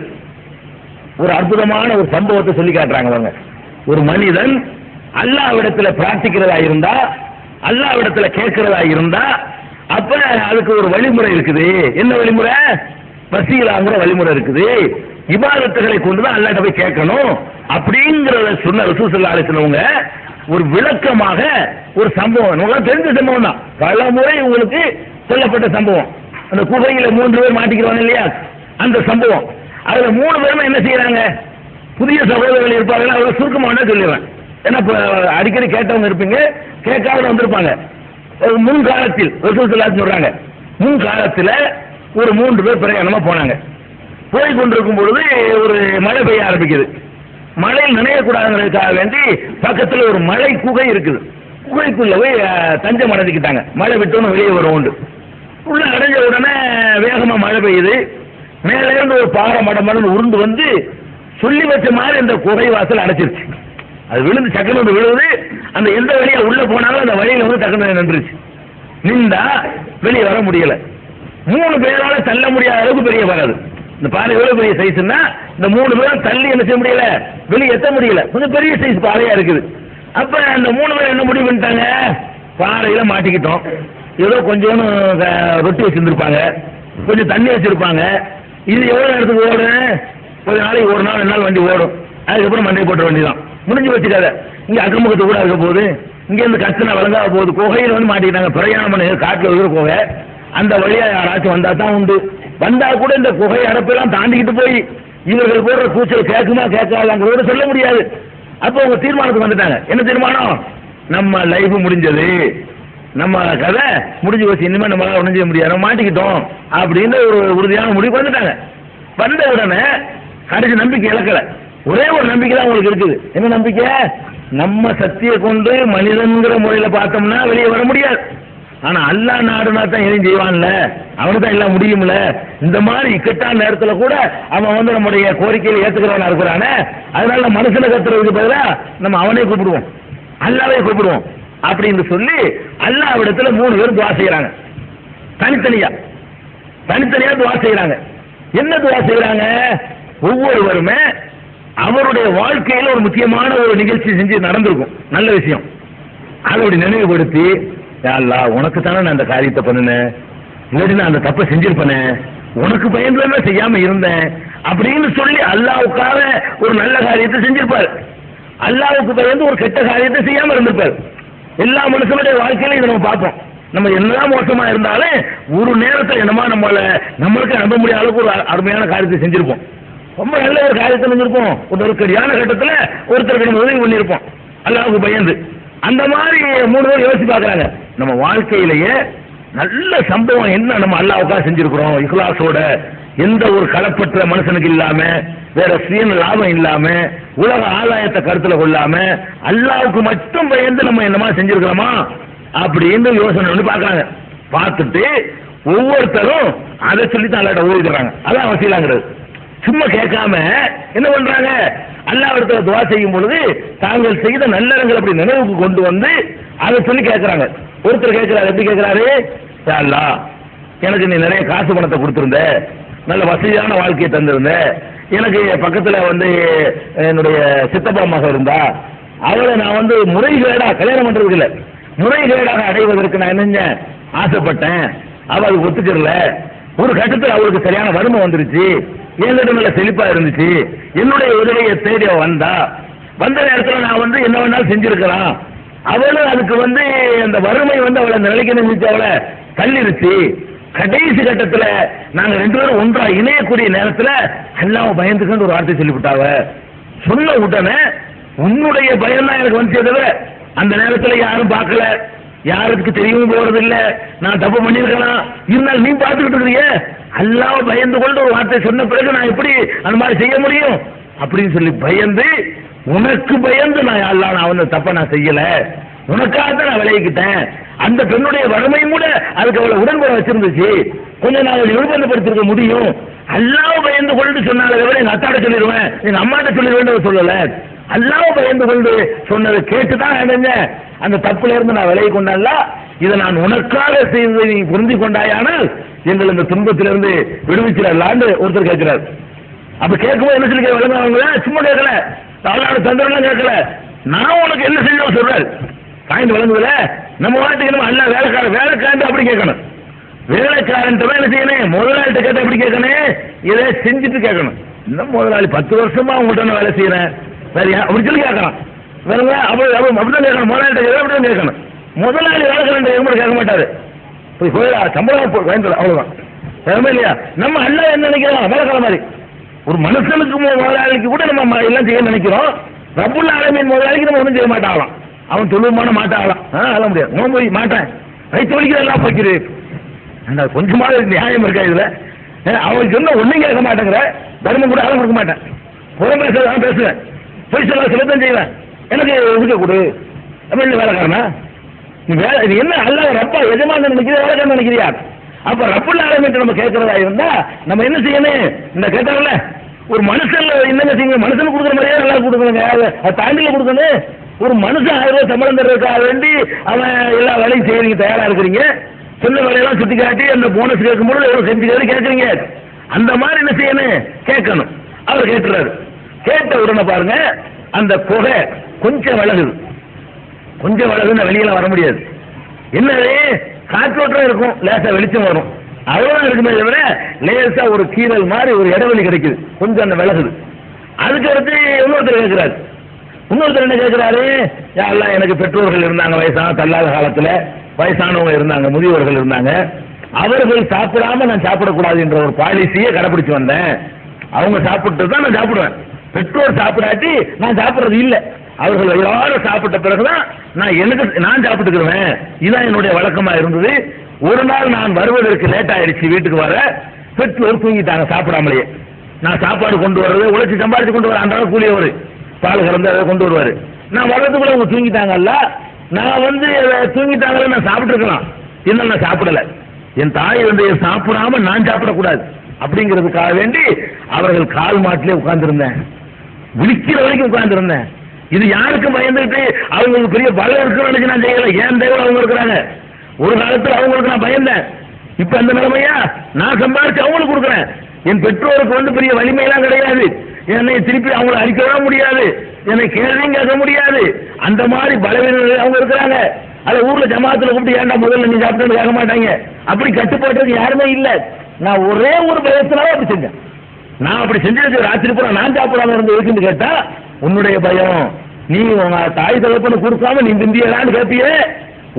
ஒரு அற்புதமான ஒரு சம்பவத்தை சொல்லி காட்டுறாங்க. ஒரு மனிதன் அல்லாஹ்விடத்துல பிரார்த்திக்கிறதா இருந்தா, அல்லாஹ்விடத்துல கேட்கிறதா இருந்தா, அப்ப அதுக்கு ஒரு வழிமுறை இருக்குது. என்ன வழிமுறை? வசீலாங்கிற வழிமுறை இருக்குது. இபாதத்துகளை கொண்டுதான் அல்லாஹ்ட்ட போய் கேட்கணும் அப்படிங்கறத சொன்ன ரசூல் ஸல்லல்லாஹு அலைஹி வஸல்லம் ஒரு விளக்கமாக ஒரு சம்பவம், உங்களுக்கு தெரிஞ்ச சம்பவம் தான், பல முறை உங்களுக்கு சொல்லப்பட்ட சம்பவம். அந்த குகையில 3 பேர் மாட்டிக்கிறாங்க இல்லையா, அந்த சம்பவம். அதுல 3 பேருமே என்ன செய்யறாங்க? புதிய சகோதரர்கள் இருப்பார்கள். அவரை சுருக்கமாக சொல்லிடுவேன், ஏன்னா அடிக்கடி கேட்டவங்க இருப்பீங்க, கேட்காத வந்திருப்பாங்க. முன்காலத்தில் ரசூல் ஸல்லல்லாஹு அலைஹி வஸல்லம் சொல்றாங்க, முன்காலத்துல ஒரு 3 பேர் பிரயாணமா போனாங்க. போய் கொண்டிருக்கும் பொழுது ஒரு மழை பெய்ய ஆரம்பிக்குது. மழையில் நனையக்கூடாதுங்கிறதுக்காக வேண்டி பக்கத்துல ஒரு மலை குகை இருக்குது. குகைக்குள்ள போய் தஞ்சம் அடைஞ்சிக்கிட்டாங்க. மழை விட்டோன்னு வெளியே வரும் உண்டு. உள்ள அடைஞ்ச உடனே வேகமா மழை பெய்யுது. மேல இருந்து ஒரு பாறை மடமடன்னு உருண்டு வந்து சொல்லி வச்ச மாதிரி அந்த குகை வாசல் அடைச்சிருச்சு. அது விழுந்து சக்கரம் வந்து விழுது. அந்த எந்த வழியா உள்ள போனாலும் அந்த வழியில வந்து டக்குனு நின்றுச்சு. நின்றா வெளியே வர முடியல. 3 பேரால தள்ள முடியாத அளவுக்கு பெரிய வராது. இந்த பாறை எவ்வளவு பெரிய சைஸ்னா இந்த 3 பேரும் தள்ளி என்ன செய்ய முடியல, வெளியே எத்த முடியல. கொஞ்சம் பெரிய சைஸ் பாறையா இருக்குது. அப்ப அந்த 3 பேர் என்ன முடிவு பண்ணிட்டாங்க? பாறையில மாட்டிக்கிட்டோம். ஏதோ கொஞ்சம் ரொட்டி வச்சிருந்திருப்பாங்க, கொஞ்சம் தண்ணி வச்சிருப்பாங்க. இது எவ்வளவு நேரத்துக்கு ஓடும்? கொஞ்ச நாளைக்கு ஒரு நாள் 2 நாள் வண்டி ஓடும். அதுக்கப்புறம் மண்டை போட்ட வேண்டியதான், முடிஞ்சு வச்சுக்காத. இங்க அக்கம்பக்கத்து கூட இருக்க போகுது, இங்க இருந்து கஷ்டம் வழங்காத போகுது. குகையில் வந்து மாட்டிக்கிட்டாங்க. பிரயாணம் பண்ண காட்டுல இருக்கிற குகை, அந்த வழியா யாராச்சும் வந்தா தான் உண்டு. வந்தா கூட இந்த குகை அடப்பெல்லாம் தாண்டிக்கிட்டு போய் இவர்கள் போடுற கூச்சல் கேட்குமா கேட்காதாங்கிறத சொல்ல முடியாது. அப்போ அவங்க தீர்மானத்துக்கு வந்துட்டாங்க. என்ன தீர்மானம்? நம்ம லைஃப் முடிஞ்சது, நம்ம கதை முடிஞ்சு போச்சு, இனிமேல் நம்மளால ஒன்றும் செய்ய முடியாது, நம்ம மாட்டிக்கிட்டோம் அப்படின்னு ஒரு உறுதியான முடிவு வந்துட்டாங்க. வந்த உடனே கடைசி நம்பிக்கை இழக்கல. ஒரே ஒரு நம்பிக்கை தான் உங்களுக்கு இருக்குது. என்ன நம்பிக்கை? நம்ம சக்தியை கொண்டு மனிதன்கிற முறையில பார்த்தோம்னா வெளியே வர முடியாது. ஆனா அல்லாஹ் நாடுனா தான் எதையும் செய்வான்ல, அவனுக்கு தான் எல்லாம் முடியும்ல. இந்த மாதிரி இக்கட்டான நேரத்துல கூட அவன் வந்து நம்முடைய கோரிக்கையை ஏத்துக்கிறவனா இருக்கிறானே, அதனால மனுஷனை கத்துறதுக்கு பதிலா நம்ம அவனே கூப்பிடுவோம், அல்லாவே கூப்பிடுவோம் அப்படின்னு சொல்லி அல்லாஹ்விடத்துல 3 பேர் துஆ செய்யறாங்க. தனித்தனியா துஆ செய்யறாங்க. என்ன துஆ செய்யறாங்க? ஒவ்வொருவருமே அவருடைய வாழ்க்கையில ஒரு முக்கியமான ஒரு நிகழ்ச்சி செஞ்சு நடந்திருக்கும், நல்ல விஷயம். அதோட நினைவுபடுத்தி, யா அல்லாஹ் உனக்கு தானே நான் அந்த காரியத்தை பண்ணினேன், இல்லாட்டி நான் அந்த தப்பை செஞ்சிருப்பேனே, உனக்கு பயந்து செய்யாம இருந்தேன் அப்படின்னு சொல்லி அல்லாஹ்வுக்காக ஒரு நல்ல காரியத்தை செஞ்சிருப்பார். அல்லாஹ்வுக்கு பயந்து ஒரு கெட்ட காரியத்தை செய்யாம இருந்திருப்பார். எல்லா மனுஷனுடைய வாழ்க்கையில இதை நம்ம பார்ப்போம். நம்ம என்னதான் மோசமா இருந்தாலும் ஒரு நேரத்தில் என்னமா நம்மளுக்கு நம்ப முடியாத அளவுக்கு ஒரு அருமையான காரியத்தை செஞ்சிருப்போம், ரொம்ப நல்ல ஒரு காரியத்தை செஞ்சிருப்போம். ஒரு நெருக்கடியான கட்டத்தில் ஒருத்தருக்கு நம்ம உதவி பண்ணியிருப்போம் அல்லாஹ்வுக்கு பயந்து. அந்த மாதிரி 3 பேர் யோசிச்சு பார்க்கறாங்க. நம்ம வாழ்க்கையிலேயே நல்ல சம்பவம் என்ன நம்ம அல்லாஹ்வுக்காக செஞ்சிருக்கிறோம், இக்லாஸோட, எந்த ஒரு களப்பற்ற மனுஷனுக்கு இல்லாம, வேற சுய லாபம் இல்லாம, உலக ஆதாயத்தை கருத்துல கொள்ளாம அல்லாஹ்வுக்கு மட்டும் பயந்து நம்ம என்னமா செஞ்சிருக்கிறோமா அப்படின்னு யோசனை பண்ணி பார்க்கறாங்க. பார்த்துட்டு ஒவ்வொருத்தரும் அதை சொல்லித்தான் அல்லாஹ்ட்ட ஓடிடுறாங்க. அதான் வசீலாங்கிறது. சும்மா கேட்காம என்ன பண்றாங்க? அல்லாஹ்விடத்துல துஆ செய்யும் பொழுது தாங்கள் செய்த நல்லறங்களை அப்படி நினைவுக்கு கொண்டு வந்து அதை சொல்லி கேட்கறாங்க. ஒருத்தர் கேட்கிறாரு, எப்படி கேட்கிறாரு? யா அல்லாஹ் எனக்கு நீ நிறைய காசு பணத்தை கொடுத்திருந்த, நல்ல வசதியான வாழ்க்கையை தந்திருந்த, எனக்கு பக்கத்துல வந்து என்னுடைய சித்தப்பா மகன் இருந்தா, அவளை நான் வந்து முறைகேடா கல்யாணம் பண்றதுக்கு இல்ல, முறைகேடாக அடைவதற்கு நான் என்ன ஆசைப்பட்டேன், அவ அதுக்கு ஒத்துக்கிறல. ஒரு கட்டத்தில் அவளுக்கு சரியான வறுமை வந்துருச்சு, என்கிட்ட நல்ல செழிப்பா இருந்துச்சு, என்னுடைய உதவியை தேடி வந்த நேரத்தில் நான் வந்து என்ன வேணாலும் செஞ்சிருக்கலாம், அவளும் அதுக்கு வந்து அந்த வறுமை வந்து அவளை அந்த நிலைக்கு நினைச்சு அவளை தள்ளிருச்சு. கடைசி கட்டத்தில் நாங்க 2 பேரும் ஒன்றா இணையக்கூடிய நேரத்தில் எல்லாம் பயந்துக்கன்னு ஒரு வார்த்தை சொல்லிவிட்டாவ. சொன்ன உடனே உன்னுடைய பயம் தான் எனக்கு வந்து தவிர அந்த நேரத்தில் யாரும் பார்க்கல, யாருக்கு தெரியவும் போறது இல்ல, நான் தப்பு பண்ணிருக்கலாம், இருந்தாலும் நீ பார்த்துக்கிட்டு இருக்கீங்க, அல்லாஹ் பயந்து கொண்டு ஒரு வார்த்தை சொன்ன பிறகு நான் எப்படி அந்த மாதிரி செய்ய முடியும் அப்படின்னு சொல்லி பயந்து, உனக்கு பயந்து நான் அல்லாஹ் நான் வந்து தப்ப நான் செய்யல, உனக்காக தான் நான் விளையிக்கிட்டேன். அந்த பெண்ணுடைய வறுமையும் கூட அதுக்கு அவளை உடன்பட வச்சிருந்துச்சு, கொஞ்சம் நான் அவளை நிர்பந்தப்படுத்திருக்க முடியும், அல்லாஹ் பயந்து கொண்டு சொன்னால எங்க அத்தாட சொல்லிடுவேன், எங்க அம்மாட்ட சொல்லிடுவேன் சொல்லல, அல்லாஹ் பயந்து கொண்டு சொன்னதை கேட்டுதான் அந்த தப்புல இருந்து நான் விலகி கொண்டல்ல, இதை நான் உனக்காக செய்து நீ புரிந்து கொண்டாயானால் எங்கள் இந்த துன்பத்திலிருந்து விடுவிச்சிடலான்னு ஒருத்தர் கேட்கிறார். அப்ப கேட்கும்போது என்ன சொல்லி விளங்குவாங்க? சும்மா கேட்கல, அல்லாஹ் தந்திரம் கேட்கல, நான் உனக்கு என்ன செஞ்சோம் சொல்றாரு. காய்ந்து விளங்குதுல, நம்ம வாட்டுக்கு நம்ம அல்ல வேலைக்காரன் அப்படி கேட்கணும். வேலைக்காரன் என்ன செய்யணும்? முதலாளிட்ட கேட்ட எப்படி கேட்கணும்? இதை செஞ்சுட்டு கேட்கணும். இன்னும் முதலாளி 10 வருஷமா உங்கள்கிட்ட நான் வேலை செய்யறேன் சரியா அப்படி சொல்லி கேட்கலாம். அப்படிதான் கேட்கணும். முதலாளிட்ட அப்படிதான் கேட்கணும். முதலாளி வேலைக்காரன் கேட்க மாட்டாரு, சம்பளம் வாங்கிட்டு அவ்வளவுதான். இல்லையா? நம்ம அல்ல என்ன நினைக்கிறோம்? வேலைக்காரன் மாதிரி ஒரு மனுஷனுக்கு முதலாளிக்கு கூட நம்ம எல்லாம் செய்ய நினைக்கிறோம். ரப்புல் ஆலமீன் முதலாளிக்கு நம்ம ஒன்றும் செய்ய மாட்டாங்களாம். அவன் தொழுமான மாட்டாங்களாம், அதெல்லாம் முடியாது. நான் போய் மாட்டேன், வயிற்று வலிக்கிறது எல்லாம் போய்க்கிறேன். அந்த கொஞ்சமாவது நியாயம் இருக்கா இதுல? அவனுக்கு சொன்ன ஒன்றும் கேட்க மாட்டேங்கிற, தர்மம் கூட ஆளும் கொடுக்க மாட்டேன், புறம் பேசுறதான் பேசுவேன், பொய் சொல்ல சிலதான் செய்வேன், எனக்கு இருக்க கொடு அப்படின்னு வேலைக்காரனா? நீ வேலை இது என்ன? அல்ல ரப்பா எஜமான நினைக்கிற வேலைக்காரன் நினைக்கிறியா? அப்ப ரப்புல் ஆலமீன் நம்ம கேட்கறதா இருந்தா நம்ம என்ன செய்யணும்? இந்த கேட்டாங்கல்ல, ஒரு மனுஷன் என்னங்க செய்யுங்க, மனுஷனுக்கு கொடுக்குற மாதிரியே நல்லா கொடுக்கணுங்க, அதை தாண்டில கொடுக்கணும். ஒரு மனுஷன் 1000 ரூபாய் சம்பளம் தர்றதுக்காக வேண்டி அவன் எல்லா வேலையும் செய்யறீங்க, தயாரா இருக்கிறீங்க, சொன்ன வேலையெல்லாம் சுட்டி காட்டி அந்த போனஸ் கேட்கும்போது எவ்வளவு செஞ்சு கேட்கறீங்க. அந்த மாதிரி என்ன செய்யணும்? கேட்கணும். அவர் கேட்டுறாரு. கேட்ட உடனே பாருங்க, அந்த புகை கொஞ்சம் விலகுது, கொஞ்சம் விலகுன்னு வெளியில வர முடியாது. என்னது? காற்றோட்டம் இருக்கும், லேசா வெளிச்சம் வரும், அவ்வளவுதான் இருக்குமே தவிர லேசா ஒரு கீரல் மாதிரி ஒரு இடைவெளி கிடைக்குது, கொஞ்சம் அந்த விலகுது. அதுக்கு அடுத்து இன்னொருத்தர் கேட்கிறாரு. இன்னொருத்தர் என்ன கேட்கிறாரு? யாரெல்லாம் எனக்கு பெற்றோர்கள் இருந்தாங்க, வயசான தள்ளாத காலத்துல வயசானவங்க இருந்தாங்க, முதியவர்கள் இருந்தாங்க, அவர்கள் சாப்பிடாம நான் சாப்பிடக்கூடாது என்ற ஒரு பாலிசியை கடைபிடிச்சு வந்தேன். அவங்க சாப்பிட்டு தான் நான் சாப்பிடுவேன், பெற்றோர் சாப்பிடாட்டி நான் சாப்பிடுறது இல்லை அவர்கள் எல்லாரும் சாப்பிட்ட பிறகுதான் நான் சாப்பிட்டுக்கிறேன். இதான் என்னுடைய வழக்கமா இருந்தது. ஒரு நாள் நான் வருவதற்கு லேட் ஆயிடுச்சு, வீட்டுக்கு வர பெற்றோர் தூங்கிட்டாங்க சாப்பிடாமலேயே. நான் சாப்பாடு கொண்டு வர்றது உழைச்சி சம்பாதிச்சு கொண்டு வர அந்த கூலி அவரு பால் கலந்து அதை கொண்டு வருவாரு. நான் வர்றதுக்குள்ள அவங்க தூங்கிட்டாங்கல்ல, நான் தூங்கிட்டாங்கல்ல, நான் சாப்பிட்டு இருக்கலாம், இன்னும் நான் சாப்பிடல. என் தாய் சாப்பிடாம நான் சாப்பிடக்கூடாது அப்படிங்கிறதுக்காக வேண்டி அவர்கள் கால் மாட்டிலே உட்கார்ந்துருந்தேன், விழிக்கிற வரைக்கும் உட்கார்ந்துருந்தேன். இது யாருக்கும் பயந்துட்டு அவங்களுக்கு பெரிய பலம் இருக்குன்னு நினைச்சு நான் செய்யல. ஏன் தேவை அவங்க இருக்கிறாங்க. ஒரு காலத்தில் அவங்களுக்கு நான் பயந்தேன். இப்ப அந்த நிலைமையா நான் சம்பாதிச்சு அவங்களுக்கு கொடுக்குறேன். என் பெற்றோருக்கு பெரிய வலிமையெல்லாம் கிடையாது. என்னை திருப்பி அவங்களை அடிக்க முடியாது, என்னை கேள்வியும் கேட்க முடியாது. அந்த மாதிரி பலவீனர்கள் அவங்க இருக்கிறாங்க. அதை ஊர்ல ஜமாத்துல கூப்பிட்டு ஏன்டா முதல்ல நீ சாப்பிட்டு கேட்க மாட்டாங்க. அப்படி கட்டுப்பாட்டுக்கு யாருமே இல்லை. நான் ஒரே ஒரு பயத்தினால அப்படி செஞ்சேன். நான் அப்படி செஞ்சதுக்கு ராத்திரி பூரா நான் சாப்பிடாம இருந்து இருக்குன்னு கேட்டா உன்னுடைய பயம். நீ உங்க தாய் தகப்பனை கொடுக்காம நீ திண்டியலான்னு கேட்பியே,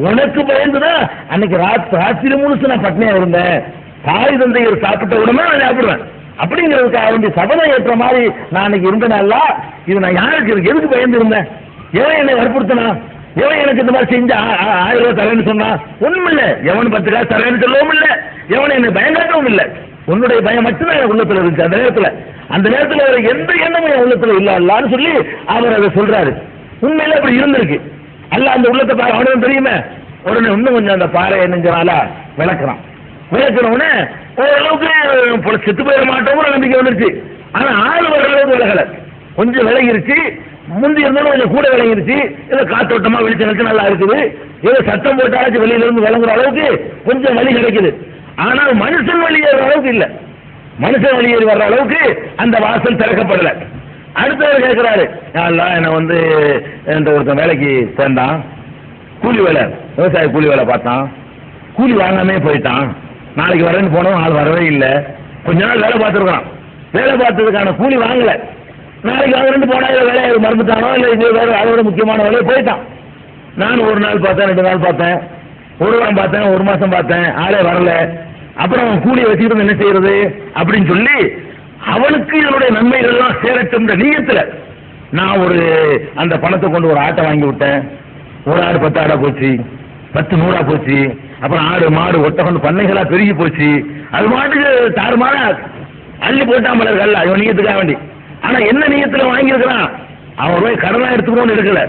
உனக்கு பயந்துதான் அன்னைக்கு ராத்திரி முழுசு நான் பட்னியா இருந்தேன். தாய் தந்தையர் சாப்பிட்ட உடனே நான் சாப்பிடுவேன் அப்படிங்கிறதுக்காக வேண்டிய சபதம் ஏற்ற மாதிரி நான் அன்னைக்கு இருந்தனால இது நான் யாருக்கு எதுக்கு பயந்து இருந்தேன்? எவன் என்னை வற்புறுத்தினா? எவன் எனக்கு இந்த மாதிரி செஞ்சா 1000 ரூபாய் தரேன்னு சொன்னா? ஒண்ணும் இல்ல. எவன் 10 காசு தரேன்னு சொல்லவும் இல்லை, எவனை என்னை பயங்காட்டவும் இல்லை. உன்னுடைய பயம் மட்டும்தான் என் உள்ளத்துல இருந்துச்சு. அந்த நேரத்தில் அவர் எந்த எண்ணமும் என் உள்ளத்துல இல்லன்னு சொல்லி அவர் அதை சொல்றாரு. உண்மையில அப்படி இருந்திருக்கு. அல்ல அந்த உள்ளத்தை பாரு, அவனும் தெரியுமே. உடனே இன்னும் கொஞ்சம் அந்த பாறை என்னஞ்சால விளக்கணும்னு ஓரளவுக்கு செத்து போயிட மாட்டோம் நம்பிக்கை வந்துருச்சு. ஆனா ஆள் வர அளவுக்கு விலகல, கொஞ்சம் விலகிருச்சு. முந்தி இருந்தாலும் கொஞ்சம் கூட விளங்கிருச்சு. ஏதோ காத்தோட்டமா வெளிச்சம் நல்லா இருக்குது. ஏதோ சத்தம் போட்டாச்சும் வெளியில இருந்து விளங்குற அளவுக்கு கொஞ்சம் வழி கிடைக்குது. ஆனால் மனுஷன் வெளியேற அளவுக்கு இல்ல. மனுஷன் வெளியேறி வர்ற அளவுக்கு அந்த வாசல் திறக்கப்படல. அடுத்தவர் கேட்கிறாரு, என்ன ஒருத்தன் வேலைக்கு சேர்ந்தான், கூலி வேலை, விவசாய கூலி வேலை பார்த்தான், கூலி வாங்காமே போயிட்டான். நாளைக்கு வரேன்னு போனோம், ஆள் வரவே இல்லை. கொஞ்ச நாள் வேலை பார்த்துருக்கான், வேலை பார்த்ததுக்கான கூலி வாங்கல. நாளைக்கு அவரு போனா வேலையை மறந்துட்டானோ இல்லை இது வேற அதோட முக்கியமான வேலையை போயிட்டான். நான் ஒரு நாள் பார்த்தேன், 2 நாள் பார்த்தேன், ஒரு வாரம் பார்த்தேன், 1 மாசம் பார்த்தேன், ஆளே வரல. அப்புறம் அவன் கூலியை வச்சுக்கிட்டு என்ன செய்யறது அப்படின்னு சொல்லி அவனுக்கு இதனுடைய நன்மைகள் எல்லாம் சேரட்டும் நீயத்துல நான் அந்த பணத்தை கொண்டு ஒரு ஆட்டை வாங்கி விட்டேன். ஒரு ஆடு 10 ஆடா போச்சு, 10 100 போச்சு. அப்புறம் ஆடு மாடு ஒட்டகம் பண்ணைகளா பெருகி போச்சு. அது மாட்டுக்கு தாறுமாறா அள்ளி போட்டான் மலர்கள் இவன் நீயத்துக்காக வேண்டி. ஆனா என்ன நீயத்துல வாங்கியிருக்கிறான்? அவன் ரூபாய் கடனா எடுத்துக்கணும்னு எடுக்கல.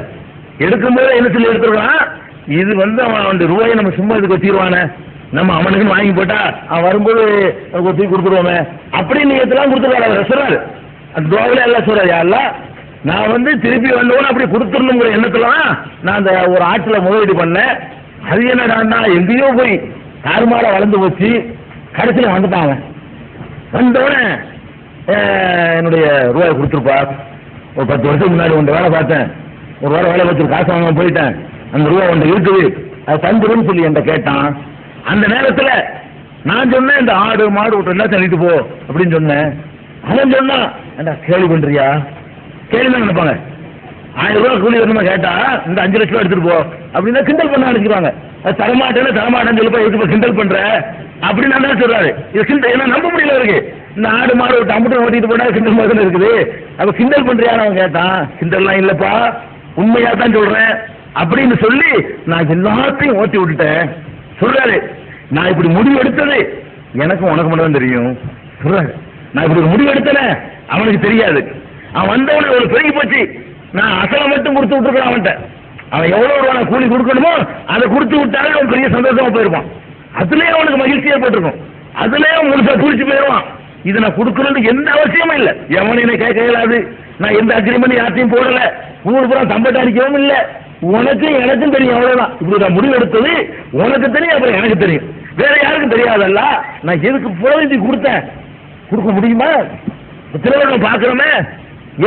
எடுக்கும்போது என்ன சொல்லி எடுத்துருக்கான்? இது அவன் ரூபாயை நம்ம சும்மா இதுக்கு வச்சிருவானே, நம்ம அவனுக்குன்னு வாங்கி போட்டா அவன் வரும்போது தூக்கி கொடுத்துருவோமே அப்படின்னு நீயத்தெல்லாம் கொடுத்துருவாரு. சொல்றாரு அந்த துவாவில எல்லாம் சொல்றாரு, யாரெல்லாம் நான் திருப்பி வந்தவன அப்படி கொடுத்துடணுங்கிற எண்ணத்துலதான் நான் அந்த ஒரு ஆட்டுல முதலீடு பண்ணேன். அது என்னடா எங்கேயோ போய் தாறுமாறா வளர்ந்து போச்சு. கடைசியில் வந்துட்டாங்க. வந்தவன என்னுடைய ரூபாய் கொடுத்துருப்பா. ஒரு 10 வருஷத்துக்கு முன்னாடி ஒன்று வேலை பார்த்தேன், ஒரு வாரம் வேலை பார்த்து காசு வாங்க போயிட்டேன், அந்த ரூபாய் ஒன்று இருக்குது, அது தந்துருன்னு சொல்லி என்கிட்ட கேட்டான். அந்த நேரத்தில் நான் சொன்னேன், இந்த ஆடு மாடு விட்டு எல்லாம் தள்ளிட்டு போ அப்படின்னு சொன்னேன். அவன் சொன்னான், கேள்வி பண்றியா? கேள்வி தான் நினைப்பாங்க. 1000 ரூபாய் கூலி வரணுமா கேட்டா இந்த 5 லட்சம் ரூபாய் எடுத்துட்டு போ அப்படின்னா கிண்டல் பண்ண நினைக்கிறாங்க. அது தரமாட்டேன்னு சொல்லி எதுக்கு கிண்டல் பண்ற அப்படின்னு நான் சொல்றாரு. இது கிண்டல் ஏன்னா நம்ப முடியல இருக்கு. இந்த ஆடு மாடு விட்டு அம்பட்டு ஓட்டிட்டு போனா கிண்டல் மாதிரி இருக்குது. அப்ப கிண்டல் பண்றியான்னு அவன் கேட்டான். கிண்டல்லாம் இல்லப்பா, உண்மையா தான் சொல்றேன் அப்படின்னு சொல்லி நான் எல்லாத்தையும் ஓட்டி விட்டுட்டேன். சொல்றாரு, நான் இப்படி முடிவு எடுத்தது எனக்கும் உனக்கு மட்டும் தான் தெரியும். சொல்றாரு, நான் இப்படி ஒரு முடிவு எடுத்தேன் அவனுக்கு தெரியாது. அவன் வந்தவன ஒரு பெருகி போச்சு. நான் அசலை மட்டும் கொடுத்து விட்டுருக்கான் அவன்கிட்ட. அவன் எவ்வளவு ரூபா கூலி கொடுக்கணுமோ அதை கொடுத்து விட்டாலே அவன் பெரிய சந்தோஷமா போயிருப்பான். அதுலயே அவனுக்கு மகிழ்ச்சி ஏற்பட்டிருக்கும். அதுலயே அவன் முழுசா குறிச்சு போயிடுவான். இதை நான் கொடுக்கணும்னு எந்த அவசியமும் இல்லை. எவனையும் கேட்க இயலாது. நான் எந்த அக்ரிமெண்ட் யார்த்தையும் போடல. ஊர் புறம் தம்பட்ட அடிக்கவும் இல்லை. உனக்கும் எனக்கும் தெரியும், அவ்வளவுதான். இப்படி நான் முடிவு எடுத்தது உனக்கு தெரியும், அப்புறம் எனக்கு தெரியும், வேற யாருக்கும் தெரியாதல்ல. நான் எதுக்கு புலவந்தி கொடுத்தேன்? கொடுக்க முடியுமா? திருவண்ணம் பாக்குறோமே,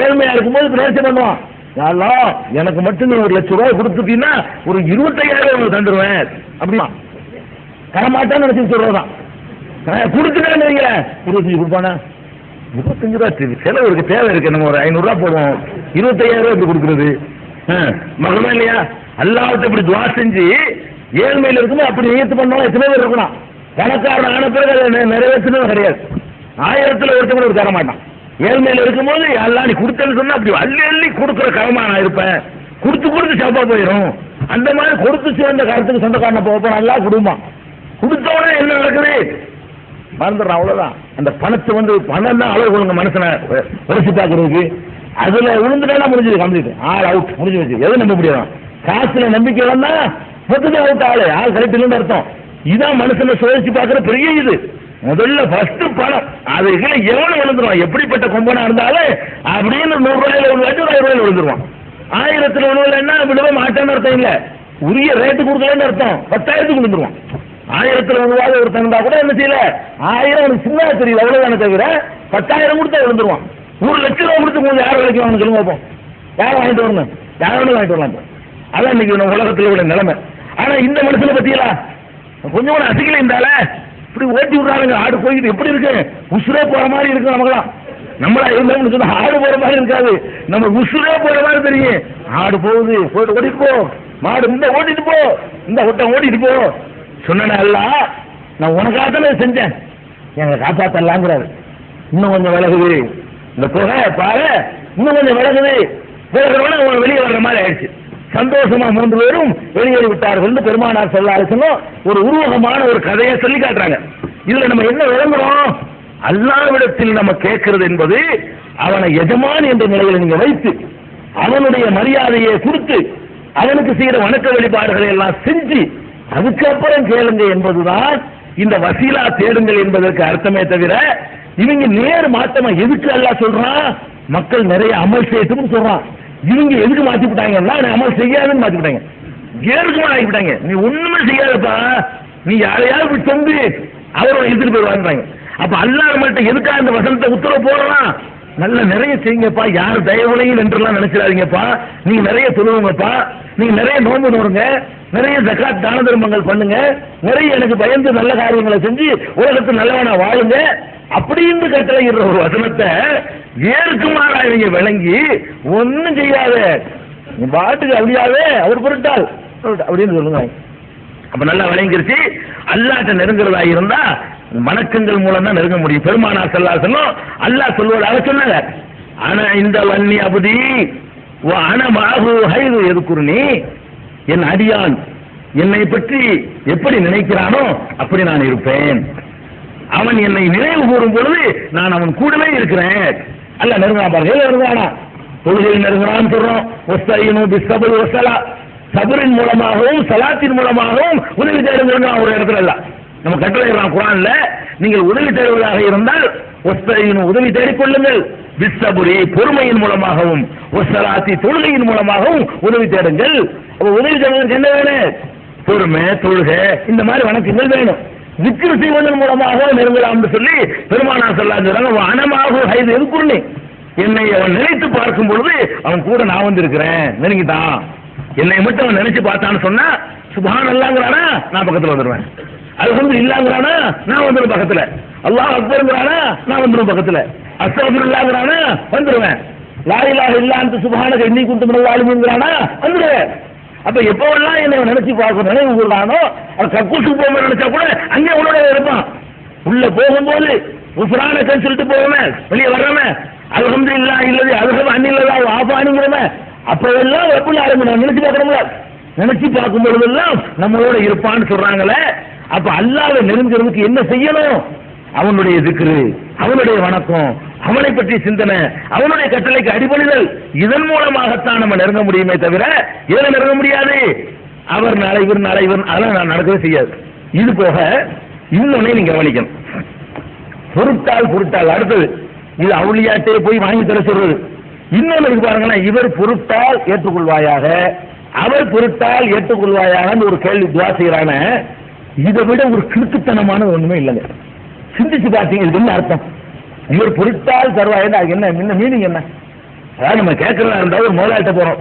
ஏழ்மையா இருக்கும்போது பிரச்சனை பண்ணுவான். எனக்கு மட்டும் நீ 1 லட்சம் ரூபாய் கொடுத்துட்டீங்கன்னா ஒரு 25,000 தந்துருவேன் அப்படின்னா தரமாட்டான்னு நினைச்சு சொல்றதான். கொடுத்துட்டான்னு வைங்களேன், 25 கொடுப்பானா? 25 ரூபா செலவுக்கு தேவை இருக்கு. நம்ம ஒரு 500 ரூபா போடுவோம், 25,000 ரூபாய் எப்படி கொடுக்குறது? மகனா இல்லையா? அல்லாஹ்விட்ட இப்படி துவா செஞ்சு ஏழ்மையில இருக்கும்போது அப்படி நியத்து பண்ணோம். எத்தனை பேர் இருக்கணும்? பணக்காரன் ஆன பிறகு அதை நிறைவேற்றணும் கிடையாது. 1000ல் ஒருத்தவங்க தர மாட்டான். ஏழ்மையில இருக்கும்போது எல்லாம் நீ கொடுத்தேன்னு சொன்னா அப்படி அள்ளி அள்ளி கொடுக்குற கடமா நான் இருப்பேன், கொடுத்து கொடுத்து சாப்பா போயிடும். அந்த மாதிரி கொடுத்து சேர்ந்த காலத்துக்கு சொந்தக்காரனை போக நல்லா குடும்பம் கொடுத்தவனே என்ன நடக்குது மறந்துடுறான். அவ்வளவுதான். அந்த பணத்தை பணம் தான் அளவு கொடுங்க மனுஷனை உரைச்சி பார்க்கறதுக்கு. அதுல விழுந்துட்டா முடிஞ்சது, கம்ப்ளீட், ஆள் அவுட், முடிஞ்சு வச்சு. எது நம்ப முடியும்? காசுல நம்பிக்கை வந்தா மொத்தத்தை அவுட், ஆள் கரெக்ட் இல்லைன்னு அர்த்தம். இதான் மனுஷனை சுழற்சி பார்க்கற பெரிய இது. முதல்ல ஃபர்ஸ்ட் பணம், அது எவனும் விழுந்துருவான். எப்படிப்பட்ட கொம்பனா இருந்தாலும் அப்படின்னு 100 ரூபாயில விழுவாச்சு, 1000 ரூபாயில விழுந்துருவான். 1000 விழுவலன்னா விழுவ மாட்டேன்னு அர்த்தம் இல்ல, உரிய ரேட்டு கொடுக்கலன்னு அர்த்தம். 10,000 விழுந்துருவான். 1000 விழுவாத ஒருத்தன் இருந்தா கூட என்ன செய்யல, 1000 அவனுக்கு சின்ன தெரியல, அவ்வளவுதானே தவிர 10,000 கொடுத்தா விழுந்துருவான். 1 லட்சம் ரூபாய் கொடுத்து கொஞ்சம் யார் வேலைக்கு வாங்க சொல்லுங்க பார்ப்போம். யாரும் வாங்கிட்டு வரணும், யாரும் வாங்கிட்டு வரலாம். அதான் இன்னைக்கு உலகத்தில் உள்ள நிலைமை. ஆனா இந்த மனுஷனை பத்தியலா கொஞ்சம் கூட அசிக்கல இருந்தால இப்படி ஓட்டி விடுறாங்க. ஆடு போய்கிட்டு எப்படி இருக்கு, உசுரே போற மாதிரி இருக்கு. நமக்கெல்லாம் நம்மளா இருந்தோம்னு சொன்னா ஆடு போற மாதிரி இருக்காது, நம்ம உசுரே போற மாதிரி தெரியும். ஆடு போகுது, போயிட்டு ஓடிட்டு போ, மாடு இந்த ஓட்டிட்டு போ, இந்த ஒட்டம் ஓட்டிட்டு போ சொன்ன அல்ல, நான் உனக்காகத்தானே செஞ்சேன், எங்களை காப்பாத்தலாங்கிறாரு. இன்னும் கொஞ்சம் விலகுது இந்த புகை பாரு, இன்னும் கொஞ்சம் விலகுது, விலகிறவன அவங்க வெளியே வர்ற மாதிரி ஆயிடுச்சு. சந்தோஷமா 3 பேரும் வெளியேறி விட்டார்கள். பெருமானார் ஸல்லல்லாஹு அலைஹி வஸல்லம் ஒரு உருவகமான ஒரு கதையை சொல்லி காட்டுறாங்க. இதுல நம்ம என்ன விளங்குறோம்? அல்லாஹ்விடத்தில் நம்ம கேட்கிறது என்பது அவனை எஜமான் என்ற நிலையில் நீங்க வைத்து அவனுடைய மரியாதையை கொடுத்து அவனுக்கு செய்கிற வணக்க வழிபாடுகளை எல்லாம் செஞ்சு அதுக்கப்புறம் கேளுங்க என்பதுதான் இந்த வசீலா தேடுங்கள் என்பதற்கு அர்த்தமே தவிர, இவங்க நேர் மாற்றமா எதுக்கு அல்லாஹ் சொல்றான்? மக்கள் நிறைய அமல் செய்யட்டும்னு சொல்றான். இவங்க எதுக்கு மாத்தி விட்டாங்கன்னா அமல் செய்யாதுன்னு மாத்தி விட்டாங்க, ஏற்குமா ஆகிவிட்டாங்க. நீ ஒண்ணுமே செய்யாதப்பா, நீ யாரையாவது சொந்து அவரை எடுத்துட்டு போயிடுவாங்க. அப்ப அல்லாஹ் நம்மள்ட்ட எதுக்காக இந்த வசனத்தை உத்தரவு போடலாம்? நல்ல நிறைய செய்யுங்கப்பா, யார் தயவுலையும் என்றெல்லாம் நினைச்சிடாதீங்கப்பா, நீங்க நிறைய சொல்லுவீங்கப்பா, நீங்க நிறைய நோன்பு நோடுங்க, நிறைய ஜகாத் தான தர்மங்கள் பண்ணுங்க, நிறைய எனக்கு பயந்து நல்ல காரியங்களை செஞ்சு உலகத்தில் நல்லவனா வாழுங்க அப்படின்னு கட்டளையிடுற ஒரு வசனத்தை ஏற்குமாறா இவங்க விளங்கி ஒன்னும் செய்யாத பாட்டுக்கு அப்படியாவே அவர் பொருட்டால் அப்படின்னு சொல்லுங்க. அப்ப நல்லா விளங்கிருச்சு. அல்லாஹ்ட்ட நெருங்குறதா இருந்தா வணக்கங்கள் மூலம் தான் நெருங்க முடியும். பெருமானார் ஸல்லல்லாஹு அலைஹி வஸல்லம் அல்லாஹ் சொல்வதாக சொன்னாங்க, ஆனா இந்த வன்னி அபுதி அன மாஹு ஹைது எதுக்குருனி, என் அடியான் என்னை பற்றி எப்படி நினைக்கிறானோ அப்படி நான் இருப்பேன். அவன் என்னை நினைவு கூறும் பொழுது நான் அவன் கூடவே இருக்கிறேன். அல்ல நெருங்கா பாருங்க, நெருங்கானா தொழுகையில் நெருங்குறான்னு சொல்றோம். ஒஸ்தையினு பிஸ்ஸபர் வஸலா, சபரின் மூலமாகவும் சலாத்தின் மூலமாகவும் உதவி தேடுங்க. ஒரு இடத்துல இல்ல நம்ம கட்டளையிடலாம் குர்ஆன்ல, நீங்கள் உதவி தேடுவதாக இருந்தால் ஒஸ்தையினு உதவி தேடிக்கொள்ளுங்கள், பிஸ்ஸபரி பொறுமையின் மூலமாகவும், ஒஸ்ஸலாத்தி தொழுகையின் மூலமாகவும் உதவி தேடுங்கள். உதவி தேடுவதற்கு என்ன வேணும்? பொறுமை, தொழுகை, இந்த மாதிரி வணக்கங்கள் வேணும். விக்ரு செய்வதன் மூலமாக நெருங்கலாம் சொல்லி பெருமானார் ஸல்லல்லாஹு அலைஹி வஸல்லம் அனமாகு ஹைது எதுக்குருனி, என்னை அவன் நினைத்து பார்க்கும் பொழுது அவன் கூட நான் வந்திருக்கிறேன், நெருங்கிட்டான். என்னை மட்டும் அவன் நினைச்சு பார்த்தான்னு சொன்னா சுப்ஹானல்லாஹ்ங்கறானா நான் பக்கத்துல வந்துருவேன், அல்ஹம்துலில்லாஹ்ங்கறானா நான் வந்துருவேன் பக்கத்துல, அல்லாஹ் அக்பர்ங்கறானா நான் வந்துருவேன் பக்கத்துல, அஸ்தக்ஃபிருல்லாஹ்ங்கறானா வந்துருவேன், லா இலாஹ இல்லா அன்த சுப்ஹானக இன்னி குன்து மினல் ஸாலிமீன்ங்கறானா வந்துருவேன். அப்ப எப்பவெல்லாம் என்னை நினைச்சு பார்க்க நினைவு கூறானோ, அவன் கக்கூசுக்கு போக நினைச்சா கூட அங்கே உன்னோட இருப்பான். உள்ள போகும்போது உஃப்ரான சொல்லிட்டு போவேன், வெளியே வர்றவன் அல்ஹம்துலில்லாஹ் இல்லது அல்ஹம் அன்னில்லதா ஆபானிங்கிறவன் அப்பெல்லாம் ரப்புல் ஆலமீன் நினைச்சு பார்க்கணும்ல, நினைச்சு பார்க்கும் பொழுதெல்லாம் நம்மளோட இருப்பான்னு சொல்றாங்களே. அப்ப அல்லாஹ்வை நெருங்கிறதுக்கு என்ன செய்யணும்? அவனுடைய திக்ரு, அவனுடைய வணக்கம், அவனை பற்றி சிந்தனை, அவனுடைய கட்டளைக்கு அடிபணிதல், இதன் மூலமாகத்தான் நம்ம நெருங்க முடியுமே தவிர எதுல நெருங்க முடியாது. அவர் நாளை இவர் நாளை இவர் அதெல்லாம் நான் நடக்கவே செய்யாது. இது போக இன்னொன்னே நீங்க கவனிக்கணும். பொருட்டால் அடுத்தது இது அவுளியாட்டே போய் வாங்கி தர சொல்றது. இன்னொன்னு இருக்கு பாருங்களேன், இவர் பொருட்டால் ஏற்றுக்கொள்வாயாக, அவர் பொருட்டால் ஏற்றுக்கொள்வாயாக ஒரு கேள்வி துவா செய்யறான, இதை விட ஒரு கிறுக்குத்தனமான ஒண்ணுமே இல்லைங்க. சிந்திச்சு பார்த்தீங்க இது என்ன அர்த்தம்? இவர் பொருட்டால் தருவாய் என்ன மீனிங் என்ன? அதாவது நம்ம கேட்கறதா இருந்தா ஒரு முதலாளிட்ட போறோம்,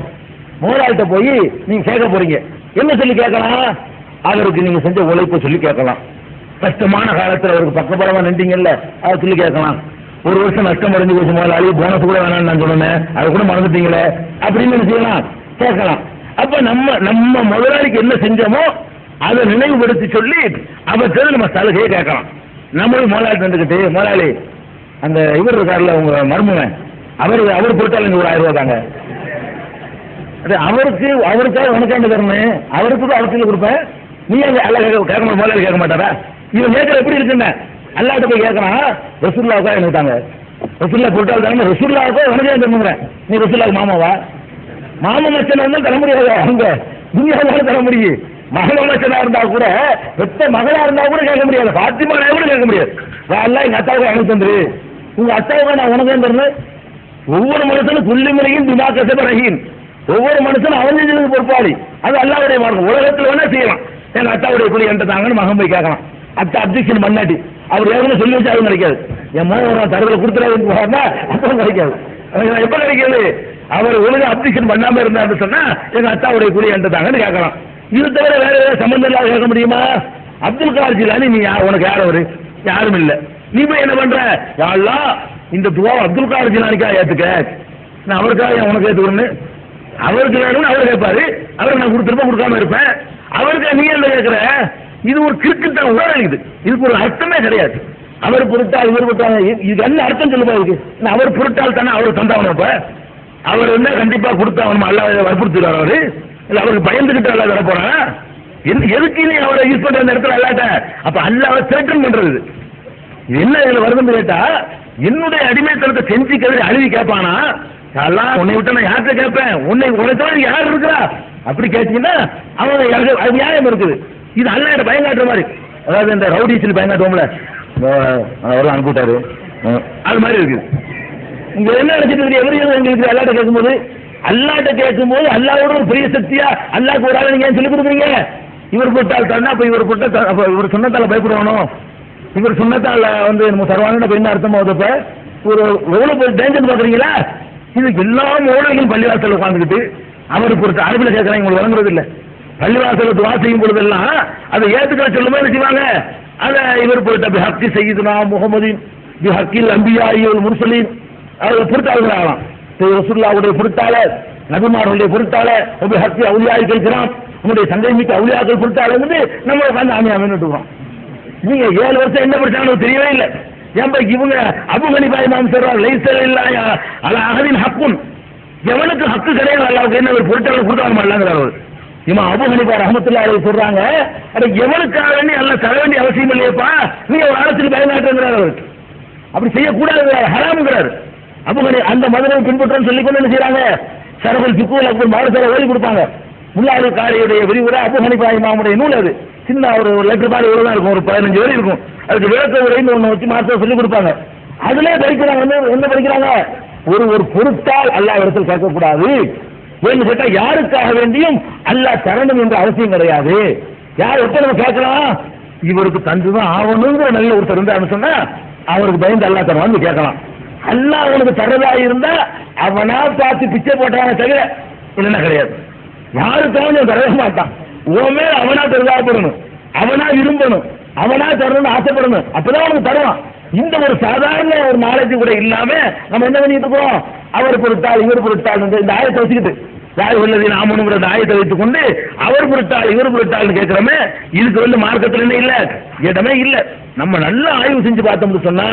முதலாளிட்ட போய் நீங்க கேட்க போறீங்க, என்ன சொல்லி கேட்கலாம்? அவருக்கு நீங்க செஞ்ச உழைப்பை சொல்லி கேட்கலாம். கஷ்டமான காலத்தில் அவருக்கு பக்கபலமா நின்றீங்கல்ல அதை சொல்லி கேட்கலாம். ஒரு வருஷம் நஷ்டம் அடைஞ்சு போச்சு முதலாளி, போனஸ் கூட வேணாம்னு நான் சொன்னேன், அதை கூட மறந்துட்டீங்களே அப்படின்னு செய்யலாம், கேட்கலாம். அப்ப நம்ம முதலாளிக்கு என்ன செஞ்சோமோ அதை நினைவுபடுத்தி சொல்லி அவற்றை நம்ம சலுகையை கேட்கலாம். நம்மளும் முதலாளி வந்துக்கிட்டு, முதலாளி அந்த இவர் இருக்காருல்ல உங்க மருமகன், அவர் போட்டாலும் இங்க ஒரு 1000 ரூபா தாங்க. அவருக்காக உனக்காண்டு தரணும், அவருக்கு அவசியம் கொடுப்பேன். நீ அங்க அல்ல கேட்க முதல்ல கேட்க மாட்டாரா? இவன் கேட்கற எப்படி இருக்குன்னு அல்லாட்ட போய் கேட்கறான். ரசூலுல்லாஹ் எனக்கு தாங்க, ரசூலுல்லாஹ் போட்டால் தாங்க, ரசூலுல்லாஹ் உனக்கே தரணுங்கிறேன். நீ ரசூலுல்லாஹ் மாமாவா? மாமா மச்சனா இருந்தால் தர முடியாது, அங்க துனியாவால தர முடியும். மகள மச்சனா இருந்தா கூட, பெத்த மகளா இருந்தா கூட கேட்க முடியாது, பாத்திமா கூட கேட்க முடியாது. அல்ல எங்க அத்தாவுக்கு எனக்கு தந்துரு, உங்க அத்தாவுக்கு நான் உனக்கு தரணும். ஒவ்வொரு மனுஷனும் புள்ளி முறையும் திமாக்கசபரகின், ஒவ்வொரு மனுஷனும் அவன் பொறுப்பாளி. அது அல்லாவுடைய மார்க்கம். உலகத்தில் வேணா செய்யலாம். எங்க அத்தாவுடைய குழி என்கிட்ட தாங்கன்னு மகன் போய் கேட்கலாம். அத்தா அப்ஜெக்ஷன் பண்ணாட்டி அவர் ஏற்கனவே சொல்லி வச்சு அதுவும் கிடைக்காது. என் மகன் தரவில் கொடுத்துறாருன்னு போனா அதுவும் கிடைக்காது. எப்ப கிடைக்காது? அவர் ஒழுங்கு அப்ஜெக்ஷன் பண்ணாம இருந்தாருன்னு சொன்னா எங்க அத்தாவுடைய குழி என்கிட்ட தாங்கன்னு கேட்கலாம். இது தவிர வேற ஏதாவது சம்பந்தம் இல்லாத கேட்க முடியுமா? அப்துல் காதர் ஜிலானி நீ உனக்கு யார் அவரு? யாரும் இல்ல. நீ போய் என்ன பண்ற? யாரெல்லாம் இந்த துவா அப்துல் காதர் ஜிலானிக்கா ஏத்துக்க, நான் அவருக்காக உனக்கு ஏத்துக்கணும்னு அவருக்கு வேணும்னு அவர் கேட்பாரு. அவருக்கு நான் கொடுத்துருப்பேன், கொடுக்காம இருப்பேன். அவருக்கு நீ என்ன கேட்கிற? இது ஒரு கிறுக்குத்தான் உணர்வு. இதுக்கு ஒரு அர்த்தமே கிடையாது. அவர் பொருட்டால் இவர் பொருட்டால், இது என்ன அர்த்தம் சொல்லுப்பா இருக்கு? அவர் பொருட்டால் தானே அவர் தந்தாவணும். இப்ப அவர் என்ன கண்டிப்பா கொடுத்தாவணும், அல்ல வற்புறுத்துறாரு அவரு. இல்ல அவருக்கு பயந்துகிட்டு அல்ல தர போறான். எதுக்கு நீ அவரை யூஸ் பண்ற அந்த இடத்துல அல்லாட்ட? அப்ப அல்லாவை திரட்டன் பண்றது என்ன இதுல வருதுன்னு கேட்டா, என்னுடைய அடிமைத்தனத்தை செஞ்சுக்கிறது அழுவி கேட்பானா? எல்லாம் உன்னை விட்டு நான் யார்கிட்ட கேட்பேன்? உனக்கு யார் இருக்கிறா? அப்படி கேட்டீங்கன்னா அவன் அது நியாயம் இருக்குது. இது அல்லாட்ட பயங்காட்டுற மாதிரி. அதாவது இந்த ரவுடிஸில் பயங்காட்டுவோம்ல, அவரெல்லாம் அனுப்பிட்டாரு, அது மாதிரி இருக்குது. இங்க என்ன நினைச்சிட்டு எவரையும் எங்களுக்கு அல்லாட்ட கேட்கும்போது, அல்லாட்ட கேட்கும்போது அல்லாவோட ஒரு பெரிய சக்தியா அல்லாக்கு ஒரு ஆளை நீங்க ஏன் சொல்லிக் கொடுக்குறீங்க? இவர் போட்டால் தானே, அப்ப இவர் போட்டா அப்ப இவர் சொன்னதால பயப்படுவானோ? இவர் சொன்னதால நம்ம சர்வான என்ன அர்த்தம் ஆகுதப்ப ஒரு எவ்வளவு டேஞ்சர் பாக்குறீங்களா? இது எல்லா மூலைகளும் பள்ளிவாசல் உட்காந்துக்கிட்டு அவர் பொறுத்த அரபில கேட்கறாங்க, உங்களுக்கு வழங்குறது இல்ல. பள்ளிவாசல் துவா செய்யும் பொழுதெல்லாம் அதை ஏத்துக்கிற சொல்லுமா என்ன செய்வாங்க? அதை இவர் பொறுத்த ஹக்கி செய்யுதுனா முகமதின் ஹக்கில் அம்பியாயில் முர்சலின் அதை பொறுத்தாளர்களாகலாம். ரசூலுல்லாஹ்வுடைய பொறுத்தாளர், நபிமார்களுடைய பொறுத்தாளர், ஹக்கி அவுலியாய் கேட்கிறான், உங்களுடைய சங்கை மிக்க அவுலியாக்கள் பொறுத்தாளர் வந்து நம்ம உட்காந்து ஆமியாமின்னு விட்டுருவோம். நீங்க 7 வருஷம் என்ன படிச்சாலும் தெரியவே இல்லை. ஏன் இவங்க அபு ஹனீஃபா இமாம் சொல்றாங்க, லைஸல் இல்லா அலா அஹதின் ஹக்குன், எவனுக்கு ஹக்கு கிடையாது அல்லாஹ்வுக்கு என்ன ஒரு பொருட்களை கொடுத்தாங்க அல்லாஹ்ங்கறார். இமாம் அபு ஹனீஃபா ரஹ்மத்துல்லாஹி அலைஹி சொல்றாங்க, அது எவனுக்காக வேண்டி அல்லாஹ் தர வேண்டிய அவசியம் இல்லையப்பா, நீங்க ஒரு ஆளத்துக்கு பயனாட்டுங்கிறார். அவருக்கு அப்படி செய்யக்கூடாது, ஹராம்ங்கிறார். அபு ஹனீஃபா அந்த மதத்தை பின்பற்றன்னு சொல்லி கொண்டு என்ன செய்யறாங்க? ஷரஃபுல் ஃபிக்ஹுல் அக்பர் மாரசால ஓதி கொடுப்பாங்க. முல்லாஹ் காரியுடைய விரிவுரை அபு ஹனீஃபா இமாமுடைய நூல் அது. சின்ன ஒரு லெட்டர் மாதிரி இவ்வளவுதான் இருக்கும், ஒரு 15 வரை இருக்கும். அதுக்கு விளக்க உரைன்னு ஒண்ணு வச்சு மாஸ்டர் சொல்லி கொடுப்பாங்க. அதுல படிக்கிறாங்க, என்ன படிக்கிறாங்க? ஒரு பொருட்டால் அல்லாஹ் இடத்தில் கேட்கக்கூடாது. ஏன்னு கேட்டா யாருக்காக வேண்டியும் அல்லாஹ் தரணும் என்ற அவசியம் கிடையாது. யார் எப்ப நம்ம கேட்கலாம்? இவருக்கு தந்துதான் ஆகணுங்கிற நல்ல ஒருத்தர் இருந்தாருன்னு சொன்னா அவருக்கு பயந்து அல்லாஹ் தருவான்னு கேட்கலாம். அல்லாஹ் அவனுக்கு தரதா இருந்தா அவனா பார்த்து பிச்சை போட்டான தவிர இல்லைன்னா கிடையாது. யாருக்காக தரவே மாட்டான். உன் அவனா தருதாப்படணும், அவனா விரும்பணும், அவனா தரணும்னு ஆசைப்படணும், அப்பதான் அவனுக்கு தருவான். இந்த ஒரு சாதாரண ஒரு நாலேஜ் கூட இல்லாம நம்ம என்ன பண்ணிட்டு இருக்கோம்? அவர் பொருட்டால் இவர் பொருட்டால் இந்த ஆயத்தை வச்சுக்கிட்டு யார் உள்ளது நாமனுங்கிற ஆயத்தை வைத்துக் கொண்டு அவர் பொருட்டால் இவர் பொருட்டால் கேட்கிறோமே, இதுக்கு வந்து மார்க்கத்தில் என்ன இல்ல, இடமே இல்ல. நம்ம நல்லா ஆய்வு செஞ்சு பார்த்தோம்னு சொன்னா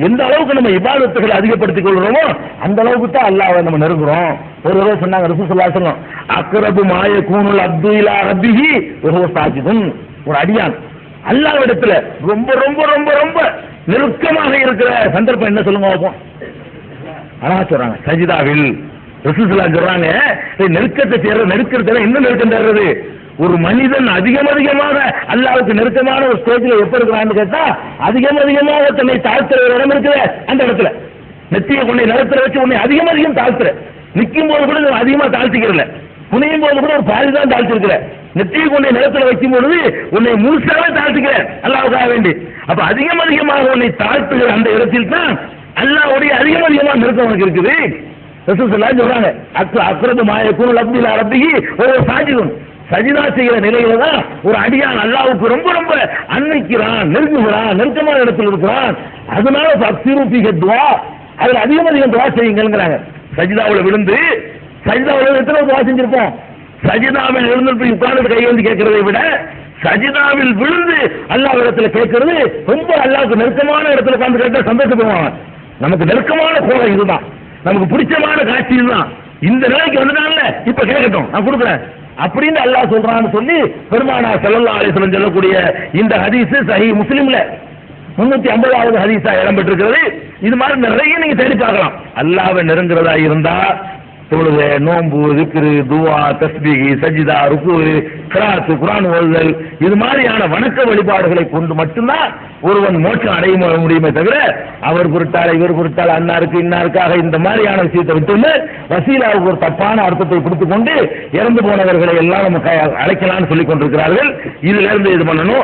எந்த அளவுக்கு நம்ம இபாதத்துகளை அதிகப்படுத்திக் கொள்றோமோ அந்த அளவுக்கு தான் அல்லாஹ்வை நம்ம நெருங்குறோம். ஒரு தடவை சொன்னாங்க ரசூலுல்லாஹி ஸல்லல்லாஹு அலைஹி வஸல்லம், அக்ரபு மா யகூனுல் அப்து இலா ரப்பிஹி வஹுவ சாஜிதுன். ஒரு அடியான் அல்லாஹ்விடத்துல ரொம்ப ரொம்ப ரொம்ப ரொம்ப நெருக்கமாக இருக்கிற சந்தர்ப்பம் என்ன சொல்லுங்க பார்ப்போம்? அழகா சொல்றாங்க, சஜிதாவில். ரசூலுல்லாஹி சொல்றாங்க, நெருக்கத்தை சேர்ற நெருக்கத்தை என்ன நெருக்கம் தர்றது? ஒரு மனிதன் அதிகமாக அல்லாஹ்வுக்கு நெருக்கமான ஒரு ஸ்டேஜ்ல எப்ப இருக்கிறான்னு கேட்டா அதிகமாக தன்னை தாழ்த்துற ஒரு இடம் இருக்கிற அந்த இடத்துல நெத்தியை கொண்டை நிலத்துல வச்சு உன்னை அதிகம் தாழ்த்துற. நிற்கும் போது கூட அதிகமா தாழ்த்திக்கிறல, புனியும் போது கூட ஒரு பாதி தான் தாழ்த்திருக்கிற. நெத்தியை கொண்டை நிலத்துல வைக்கும் பொழுது உன்னை முழுசாவே தாழ்த்துக்கிற அல்லாஹ்வுக்காக வேண்டி. அப்ப அதிகமாக உன்னை தாழ்த்துகிற அந்த இடத்தில் தான் அல்லாஹ்வுடைய அதிகமா நெருக்கம் உனக்கு இருக்குது. ரசூலுல்லாஹி சொல்றாங்க, அக்ரது மா யகூனுல் அப்து இலா ரப்பிஹி வஹுவ சாஜிதுன். சஜிதா செய்கிற நிலையில தான் ஒரு அடியான் அல்லாஹ்வுக்கு ரொம்ப ரொம்ப அன்னைக்கிறான், நெருங்குகிறான், நெருக்கமான இடத்தில் இருக்கிறான். அதனால துவா அதுல அதிகம் துவா செய்யுங்கிறாங்க. சஜிதாவுல விழுந்து எத்தனை துவா செஞ்சிருப்போம்? சஜிதாவில் விழுந்து உட்கார்ந்து கையெழுந்து கேட்கறதை விட சஜிதாவில் விழுந்து அல்லாஹ் இடத்துல கேட்கறது ரொம்ப அல்லாஹ்வுக்கு நெருக்கமான இடத்துல உட்கார்ந்து கேட்டா சந்தோஷப்படுவாங்க. நமக்கு நெருக்கமான கோலம் இதுதான், நமக்கு பிடிச்சமான காட்சி இதுதான். இந்த நிலைக்கு வந்ததால இப்ப கேட்கட்டும் நான் கொடுக்குறேன் அப்படின்னு அல்லாஹ் சொல்றான்னு சொல்லி பெருமானார் ஸல்லல்லாஹு அலைஹி வஸல்லம் சொல்லக்கூடிய இந்த ஹதீஸ் சஹீஹ் முஸ்லிம்ல 350வது ஹதீஸா இடம்பெற்றிருக்கிறது. இது மாதிரி நிறைய நீங்க தேடி பார்க்கலாம். அல்லாஹ்வை நெருங்குறதா இருந்தா தொழுகை, நோன்பு, திக்ரு, துவா, தஸ்பீஹ், சஜ்தா, ருக்கு, கிராத், குர்ஆன் ஓதுதல், இது மாதிரியான வணக்க வழிபாடுகளை கொண்டு மட்டும்தான் ஒருவன் மோட்சம் அடைய முடியுமே தவிர அவர் பொருட்டால இவர் பொருட்டால அன்னாருக்கு இன்னாருக்காக இந்த மாதிரியான விஷயத்தை விட்டு வசீலாவுக்கு ஒரு தப்பான அர்த்தத்தை கொடுத்துக் கொண்டு இறந்து போனவர்களை எல்லாம் நமக்கு அழைக்கலாம்னு சொல்லிக் கொண்டிருக்கிறார்கள். இதுல இருந்து இது பண்ணணும்.